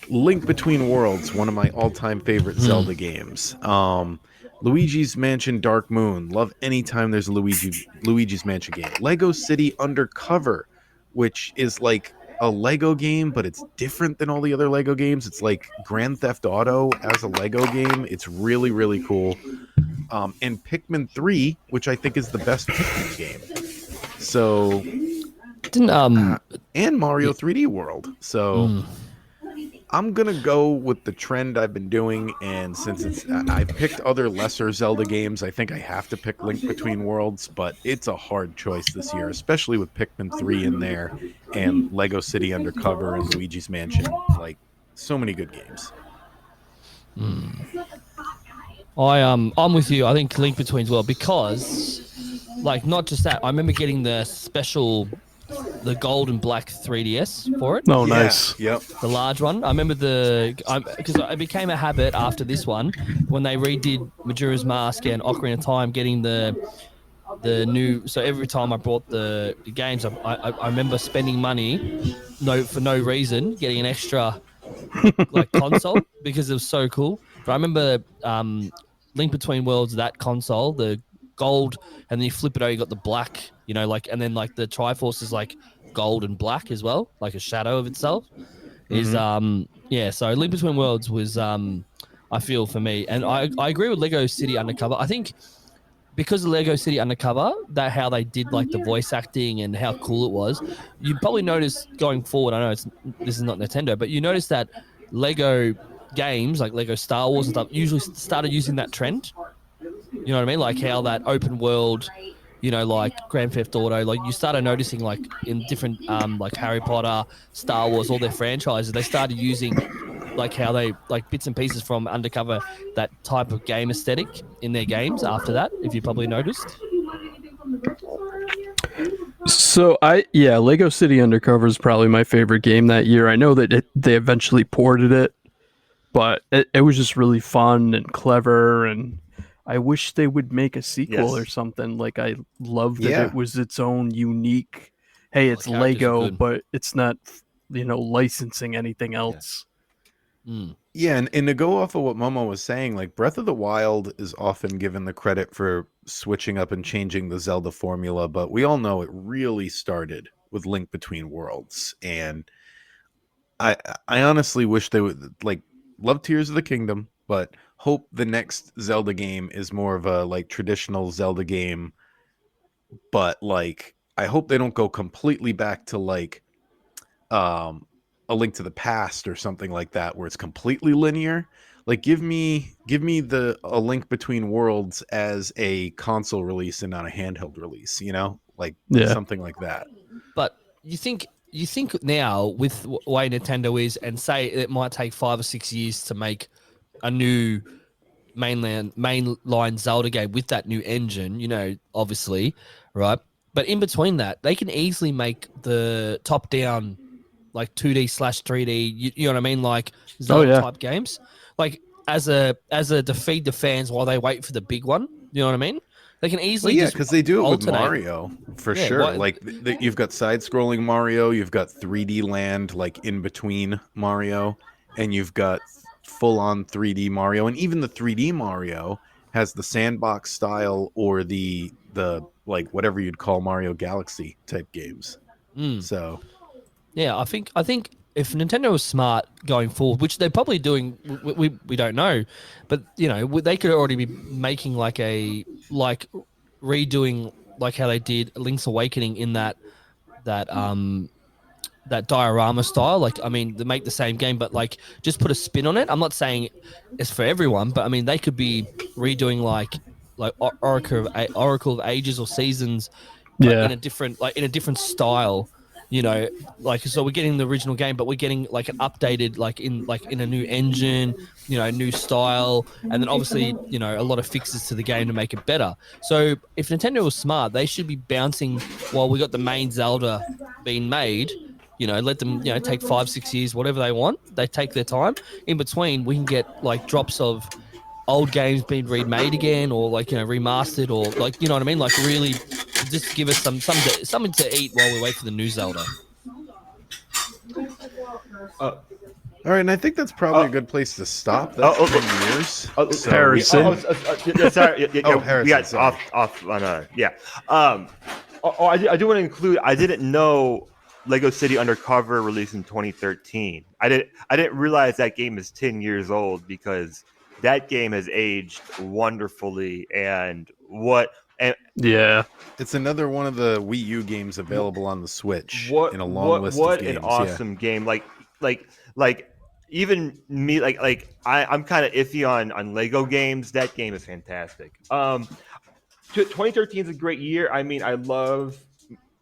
Link Between Worlds, one of my all-time favorite Zelda games. Luigi's Mansion Dark Moon. Love anytime there's a Luigi's Mansion game. Lego City Undercover, which is like a Lego game, but it's different than all the other Lego games. It's like Grand Theft Auto as a Lego game. It's really, really cool. And Pikmin 3, which I think is the best Pikmin game. So, Didn't and Mario 3D World. So, I'm gonna go with the trend I've been doing, and since I've picked other lesser Zelda games, I think I have to pick Link Between Worlds. But it's a hard choice this year, especially with Pikmin 3 in there and Lego City Undercover and Luigi's Mansion. Like so many good games. I'm with you. I think Link Between as well because, like, not just that. I remember getting the gold and black 3DS for it. Oh, Yeah, nice. Yep. The large one. I remember because it became a habit after this one when they redid Majora's Mask and Ocarina of Time, getting the new. So every time I bought the games, I remember spending money, for no reason, getting an extra like console because it was so cool. But I remember Link Between Worlds, that console, the gold, and then you flip it over, you got the black, and then like the Triforce is like gold and black as well, like a shadow of itself. Is yeah, so Link Between Worlds was I feel for me. And I agree with Lego City Undercover. I think because of Lego City Undercover, that how they did like the voice acting and how cool it was, you probably notice going forward. I know this is not Nintendo, but you notice that Lego games like Lego Star Wars and stuff usually started using that trend. You know what I mean? Like how that open world, like Grand Theft Auto, like you started noticing like in different like Harry Potter, Star Wars, all their franchises, they started using like how they like bits and pieces from Undercover, that type of game aesthetic in their games after that, if you probably noticed. So Lego City Undercover is probably my favorite game that year. I know that they eventually ported it, but it was just really fun and clever, and I wish they would make a sequel or Yes. something. Like I love that Yeah. it was its own unique. Hey, Oh, it's the characters are Lego, good. but it's not licensing anything else. Mm. Yeah, and to go off of what Momo was saying, like Breath of the Wild is often given the credit for switching up and changing the Zelda formula, but we all know it really started with Link Between Worlds. And I honestly wish they would like love Tears of the Kingdom, but hope the next Zelda game is more of a like traditional Zelda game, but like I hope they don't go completely back to like um a Link to the Past or something like that where it's completely linear. Like give me the a Link Between Worlds as a console release and not a handheld release, like Yeah. something like that. But you think now with the way Nintendo is, and say it might take 5 or 6 years to make a new mainline Zelda game with that new engine, obviously, right? But in between that, they can easily make the top down like 2D/3D, you know what I mean? Like Zelda yeah. type games. Like as a to feed the fans while they wait for the big one. You know what I mean? They can Well, easily yeah, just because they do it with alternate. Mario for Yeah, sure. what Like you've got side-scrolling Mario, you've got 3D Land like in between Mario, and you've got full-on 3D Mario, and even the 3D Mario has the sandbox style or the like whatever you'd call Mario Galaxy type games. mm. So Yeah, I think if Nintendo was smart going forward, which they're probably doing, we don't know, but they could already be making like redoing like how they did Link's Awakening in that that diorama style. Like, I mean, they make the same game, but like just put a spin on it. I'm not saying it's for everyone, but I mean, they could be redoing like Oracle of Ages or Seasons, but Yeah. in a different style. Like so we're getting the original game, but we're getting like an updated, like in a new engine, new style, and then obviously a lot of fixes to the game to make it better. So if Nintendo was smart, they should be bouncing while we got the main Zelda being made. Let them, take 5, 6 years, whatever they want. They take their time. In between, we can get like drops of old games being remade again, or like remastered, or like what I mean. Like really, just give us something to eat while we wait for the new Zelda. Uh, all right, and I think that's probably a good place to stop. That's 10 years. So Harrison. Sorry. Harrison, We got sorry. off on a yeah. I do want to include. I didn't know Lego City Undercover released in 2013. I didn't realize that game is 10 years old, because that game has aged wonderfully. Yeah. it's another one of the Wii U games available on the Switch What in a long list of what games. an awesome game! Like even me, I'm kind of iffy on Lego games. That game is fantastic. 2013 is a great year. I mean, I love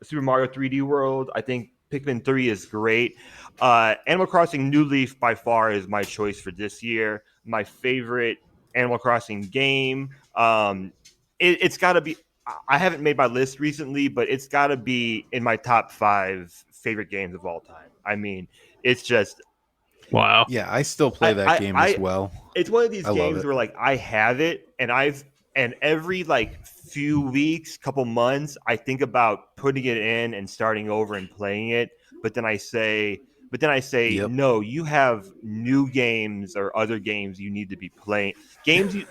Super Mario 3D World. I think Pikmin 3 is great. Animal Crossing New Leaf by far is my choice for this year. My favorite Animal Crossing game. It's got to be. I haven't made my list recently, but it's got to be in my top 5 favorite games of all time. I mean, it's just Wow. Yeah, I still play that game as well. it's one of these I love games it. where like I have it, and every like few weeks, couple months, I think about putting it in and starting over and playing it. But then I say, But then I say, Yep. no, you have new games or other games you need to be playing. Games you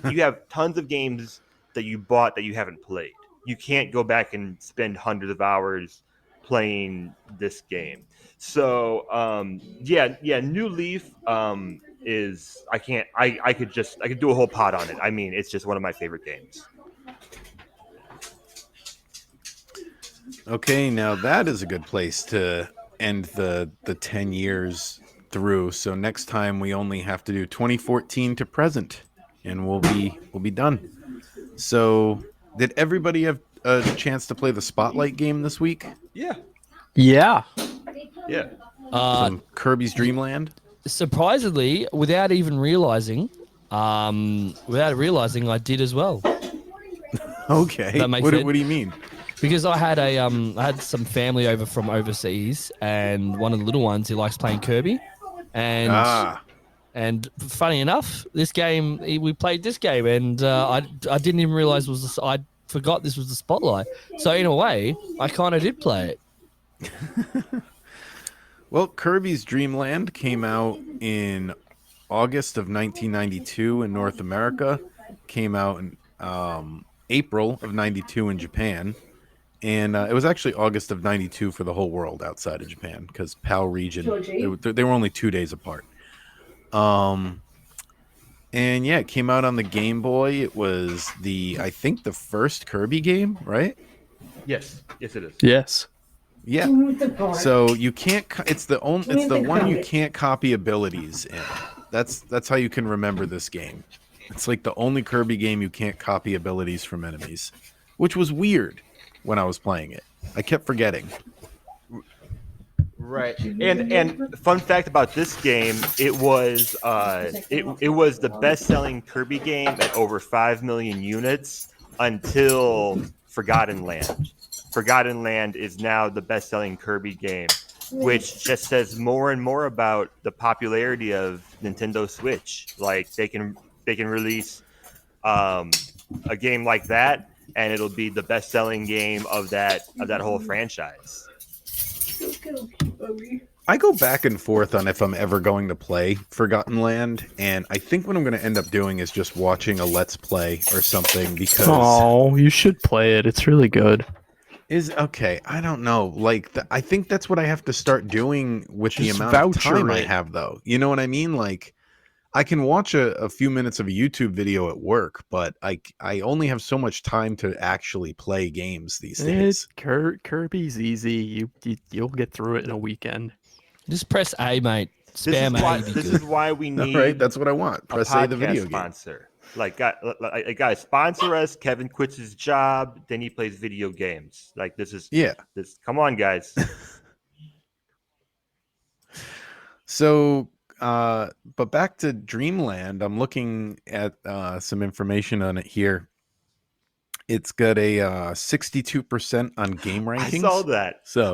you have tons of games that you bought that you haven't played. You can't go back and spend hundreds of hours playing this game. So New Leaf is I could do a whole pod on it. I mean, it's just one of my favorite games. Okay, now that is a good place to end the 10 years through. So next time we only have to do 2014 to present, and we'll be done. So did everybody have a chance to play the Spotlight game this week? Yeah. Yeah. Yeah. Some Kirby's Dream Land? Surprisingly, without realizing, I did as well. Okay. That makes What sense. do you mean? Because I had I had some family over from overseas, and one of the little ones, he likes playing Kirby, and funny enough, this game we played this game, and I didn't even realize I forgot this was the Spotlight. So in a way, I kind of did play it. Well, Kirby's Dream Land came out in August of 1992 in North America, came out in April of 92 in Japan, and it was actually August of 92 for the whole world outside of Japan, because PAL region, they were only 2 days apart. And yeah, it came out on the Game Boy. It was I think the first Kirby game, right? Yes, it is. Yes. Yeah. So you can't. It's the one you can't copy abilities in. That's how you can remember this game. It's like the only Kirby game you can't copy abilities from enemies, which was weird when I was playing it. I kept forgetting. Right. And fun fact about this game, it was it was the best-selling Kirby game at over 5 million units until Forgotten Land. Forgotten Land is now the best-selling Kirby game, which just says more and more about the popularity of Nintendo Switch. Like they can release a game like that, and it'll be the best-selling game of that whole franchise. I go back and forth on if I'm ever going to play Forgotten Land, and I think what I'm going to end up doing is just watching a Let's Play or something, because Oh, you should play it. It's really good. okay. I don't know. Like, I think that's what I have to start doing with the Just amount of voucher time I it. have, though. You know what I mean? Like, I can watch a few minutes of a YouTube video at work, but I only have so much time to actually play games these days. Kirby's easy. You'll get through it in a weekend. Just press A, mate. This Spam is why A. Be this good. is why we All need right, that's what I want. a Press A, the podcast video game. sponsor. Like, guys, sponsor us. Kevin quits his job, then he plays video games. Like, this. Come on, guys. So, but back to Dreamland, I'm looking at some information on it here. It's got a 62% on game rankings.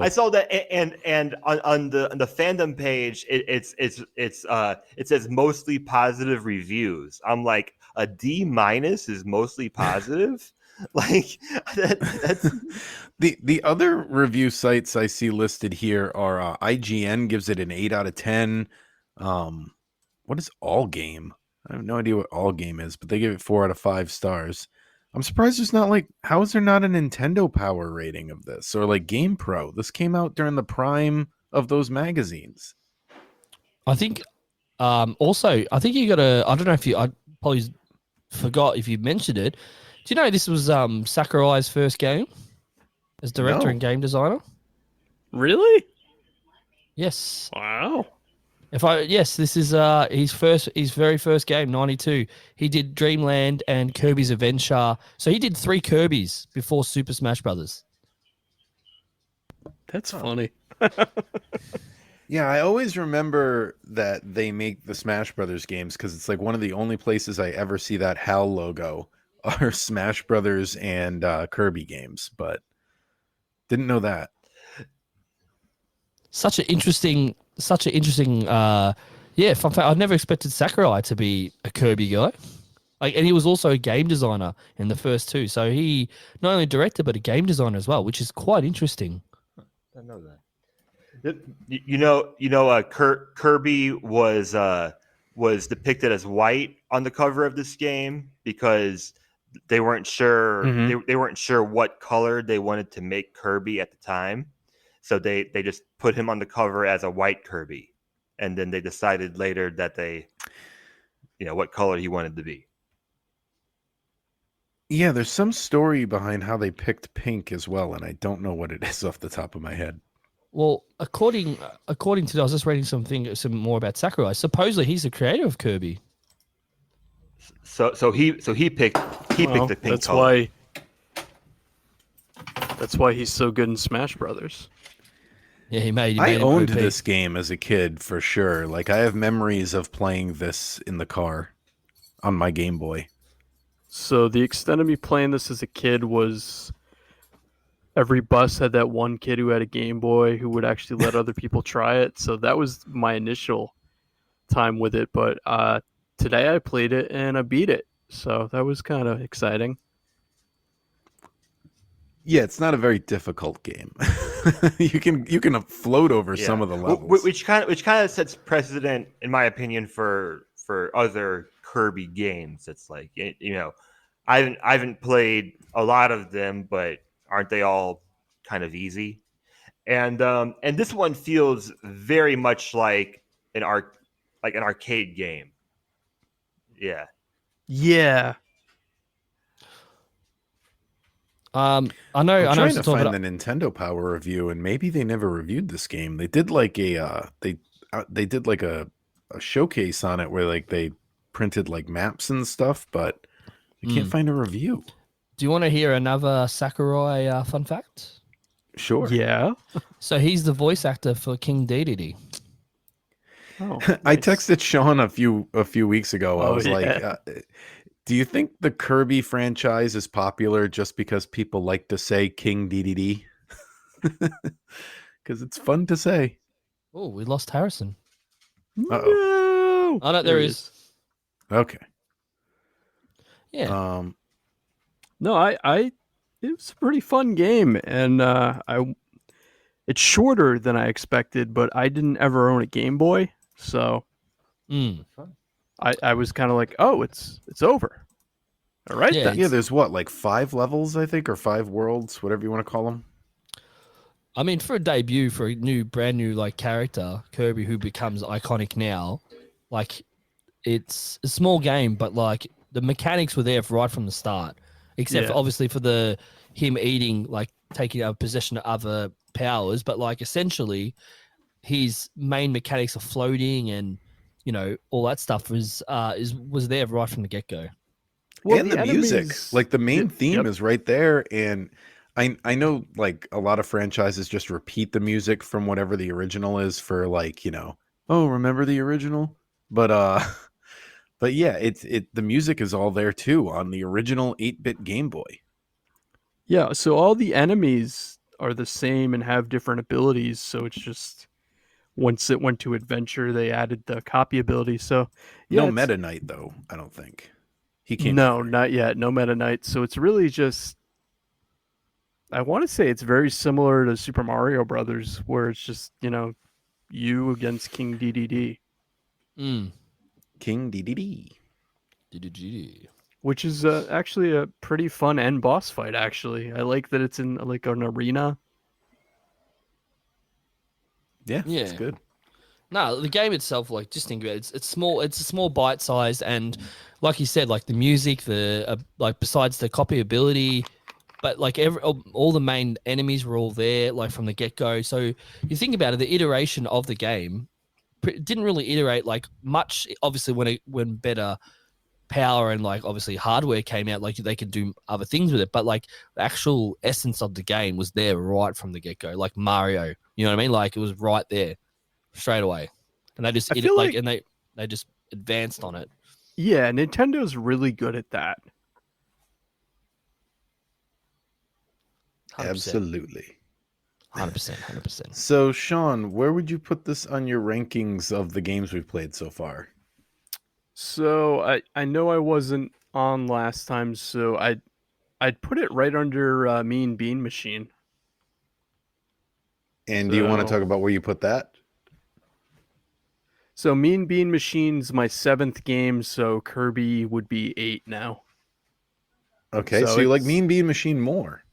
I saw that, and on the fandom page, it says mostly positive reviews. I'm like, a D- is mostly positive. Like that's the other review sites I see listed here are IGN gives it an 8 out of 10. What is All Game? I have no idea what All Game is, but they give it 4 out of 5 stars. I'm surprised there's not how is there not a Nintendo Power rating of this, or like Game Pro? This came out during the prime of those magazines. I think. Also, I think you got to. I don't know if you. I probably forgot if you mentioned it. Do you know this was Sakurai's first game as director No. and game designer? Really? Yes. Wow. This is his very first game, 92. He did Dreamland and Kirby's Adventure. So he did 3 Kirbys before Super Smash Brothers. That's funny. Yeah, I always remember that they make the Smash Brothers games because it's like one of the only places I ever see that HAL logo are Smash Brothers and Kirby games, but didn't know that. Such an interesting fun fact. I never expected Sakurai to be a Kirby guy. And he was also a game designer in the first 2. So he not only directed but a game designer as well, which is quite interesting. I know that. Kirby was depicted as white on the cover of this game because they weren't sure Mhm. they weren't sure what color they wanted to make Kirby at the time, so they just put him on the cover as a white Kirby, and then they decided later that what color he wanted to be. Yeah, there's some story behind how they picked pink as well, and I don't know what it is off the top of my head. Well, according to, I was just reading some more about Sakurai. Supposedly, he's the creator of Kirby. So he picked Well, the pink color. That's why he's so good in Smash Brothers. Yeah, he made I him owned OP. this game as a kid for sure. Like I have memories of playing this in the car on my Game Boy. So the extent of me playing this as a kid was every bus had that one kid who had a Game Boy who would actually let other people try it. So that was my initial time with it. But today I played it and I beat it. So that was kind of exciting. Yeah, it's not a very difficult game. you can float over some of the levels. which kind of sets precedent, in my opinion, for other Kirby games. It's like I haven't played a lot of them, but aren't they all kind of easy? And this one feels very much like an arcade game. Yeah. Yeah. I know. I'm I know. trying It's to talking find about, the Nintendo Power review, and maybe they never reviewed this game. They did like they did like a showcase on it where like they printed like maps and stuff, but I can't find a review. Do you want to hear another Sakurai fun fact? Sure. Yeah. So he's the voice actor for King Dedede. Oh, I nice. texted Sean a few weeks ago. I Oh, was like, do you think the Kirby franchise is popular just because people like to say King DDD? Because it's fun to say. Oh, we lost Harrison. Uh-oh. No. Oh, no, there he is. Okay. Yeah. No, it was a pretty fun game, and it's shorter than I expected, but I didn't ever own a Game Boy, so I was kind of like, oh, it's over. All right, Yeah, then. Yeah, there's what, like 5 levels, I think, or 5 worlds, whatever you want to call them. I mean, for a debut, for a brand new like character, Kirby, who becomes iconic now, like it's a small game, but like the mechanics were there right from the start, except for Yeah. obviously for the him eating, like taking up possession of other powers, but like essentially his main mechanics of floating and all that stuff was there right from the get go. Well, And the music. Like the main theme Yep. is right there. And I know like a lot of franchises just repeat the music from whatever the original is for like, oh, remember the original? But but yeah, the music is all there too on the original 8-bit Game Boy. Yeah, so all the enemies are the same and have different abilities, so it's just once it went to adventure, they added the copy ability. So yeah, No it's- Meta Knight though, I don't think. He came no, later. not yet. No Meta Knight. So it's really just I want to say it's very similar to Super Mario Brothers, where it's just you against King DDD, King DDD. which is actually a pretty fun end boss fight. Actually, I like that it's in like an arena. Yeah, Yeah. it's good. No, the game itself, like, just think about it. It's small. It's a small bite size, and like you said, like the music, like besides the copy ability, but like all the main enemies were all there, like from the get go. So you think about it, the iteration of the game didn't really iterate like much. Obviously, when better power and like obviously hardware came out, like they could do other things with it. But like the actual essence of the game was there right from the get go, like Mario. You know what I mean? Like it was right there straight away, and they just I feel like- and they just advanced on it. Yeah, Nintendo's really good at that. 100%. Absolutely. 100%. So, Sean, where would you put this on your rankings of the games we've played so far? So I know I wasn't on last time, so I'd put it right under Mean Bean Machine. And do you want to So- talk about where you put that? So Mean Bean Machine's my 7th game, so Kirby would be 8 now. Okay, So so you like it's- Mean Bean Machine more.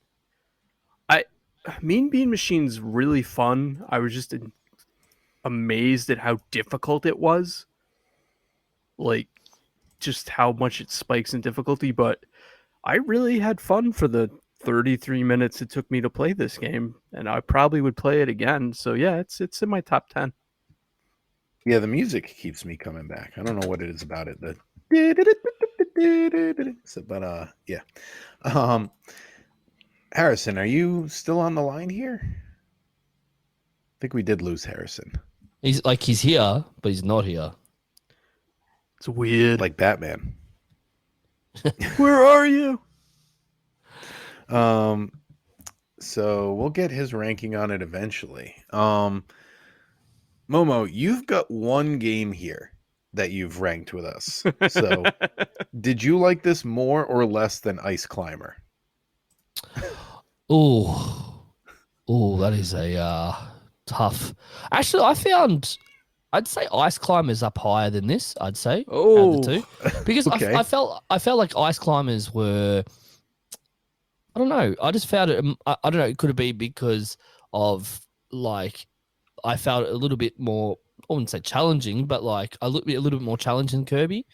Mean Bean Machine's really fun. I was just amazed at how difficult it was. Like, just how much it spikes in difficulty, but I really had fun for the 33 minutes it took me to play this game, and I probably would play it again. So yeah, it's in my top 10. Yeah, the music keeps me coming back. I don't know what it is about it. But yeah. Harrison, are you still on the line here? I think we did lose Harrison. He's here, but he's not here. It's weird. Like Batman. Where are you? So we'll get his ranking on it eventually. Momo, you've got one game here that you've ranked with us. So did you like this more or less than Ice Climber? Oh, that is a tough. Actually, I'd say Ice Climbers up higher than this. I'd say out of the two, because Okay. I felt like Ice Climbers were. I don't know. I just found it. I don't know. It could be because of like I felt it a little bit more. I wouldn't say challenging, but like a little bit more challenging than Kirby,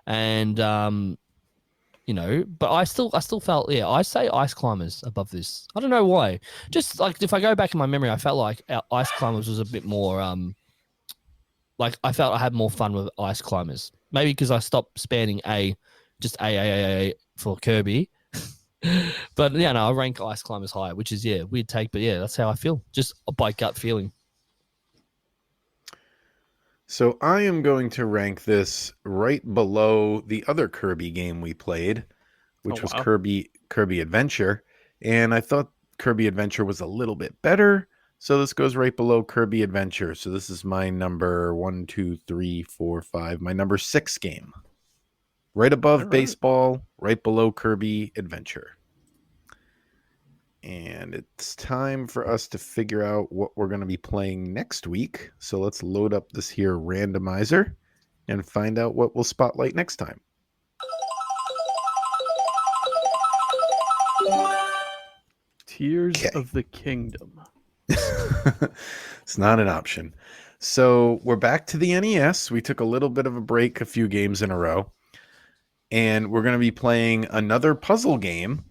and you know. But I still felt I say Ice Climbers above this. I don't know why. Just like if I go back in my memory, I felt like Ice Climbers was a bit more like I felt I had more fun with Ice Climbers. Maybe because I stopped spanning just A for Kirby. But yeah, no, I rank Ice Climbers higher, which is weird take, but yeah, that's how I feel, just by gut feeling. So I am going to rank this right below the other Kirby game we played, which was wow. Kirby Adventure, and I thought Kirby Adventure was a little bit better. So this goes right below Kirby Adventure. So this is my number 1, 2, 3, 4, 5, my number 6 game. Right above All right. baseball, right below Kirby Adventure. And it's time for us to figure out what we're going to be playing next week. So let's load up this here randomizer and find out what we'll spotlight next time. Tears Okay. of the Kingdom. It's not an option. So we're back to the NES. We took a little bit of a break, a few games in a row. And we're going to be playing another puzzle game,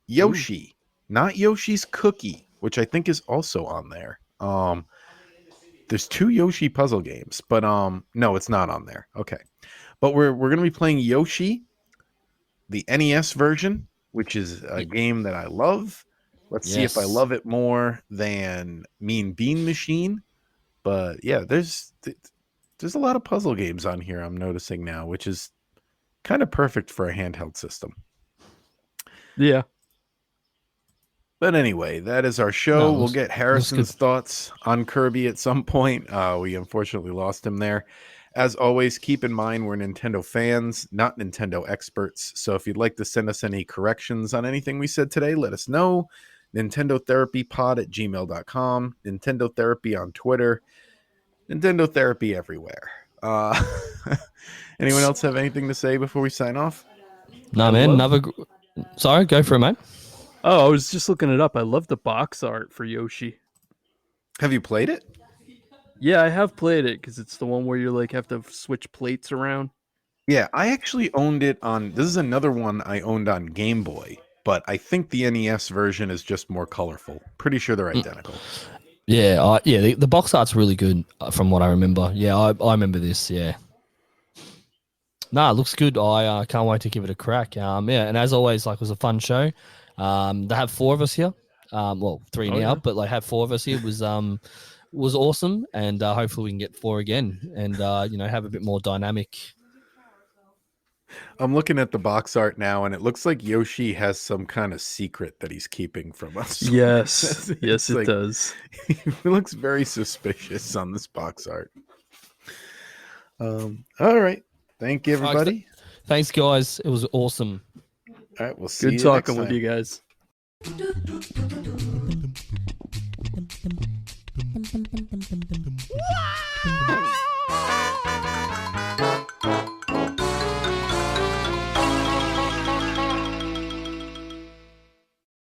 Yoshi. Not Yoshi's Cookie, which I think is also on there. There's 2 Yoshi puzzle games, but no, it's not on there. Okay. But we're going to be playing Yoshi, the NES version, which is a game that I love. Let's see if I Yes. love it more than Mean Bean Machine. But yeah, there's a lot of puzzle games on here I'm noticing now, which is kind of perfect for a handheld system. Yeah. But anyway, that is our show. No, We'll looks- get Harrison's thoughts on Kirby at some point. We unfortunately lost him there. As always, keep in mind we're Nintendo fans, not Nintendo experts. So if you'd like to send us any corrections on anything we said today, let us know. Nintendo Therapy Pod at gmail.com. Nintendo Therapy on Twitter. Nintendo Therapy everywhere. Anyone else have anything to say before we sign off? No, I man. love- Sorry, go for it, mate. Oh, I was just looking it up. I love the box art for Yoshi. Have you played it? Yeah, I have played it because it's the one where you like have to switch plates around. Yeah, I actually owned it on. This is another one I owned on Game Boy, but I think the NES version is just more colorful. Pretty sure they're identical. Yeah, the box art's really good from what I remember. Yeah, I remember this. Yeah. Nah, it looks good. I can't wait to give it a crack. Yeah, and as always, like, it was a fun show. They have 4 of us here. Well, 3 Oh, now, yeah. but like have 4 of us here was awesome, and hopefully we can get 4 again, and have a bit more dynamic. I'm looking at the box art now, and it looks like Yoshi has some kind of secret that he's keeping from us. Yes, It's yes, it like- does. He looks very suspicious on this box art. All right. Thank you, everybody. Thanks, guys. It was awesome. All right, we'll see Good you talking next with time. you guys.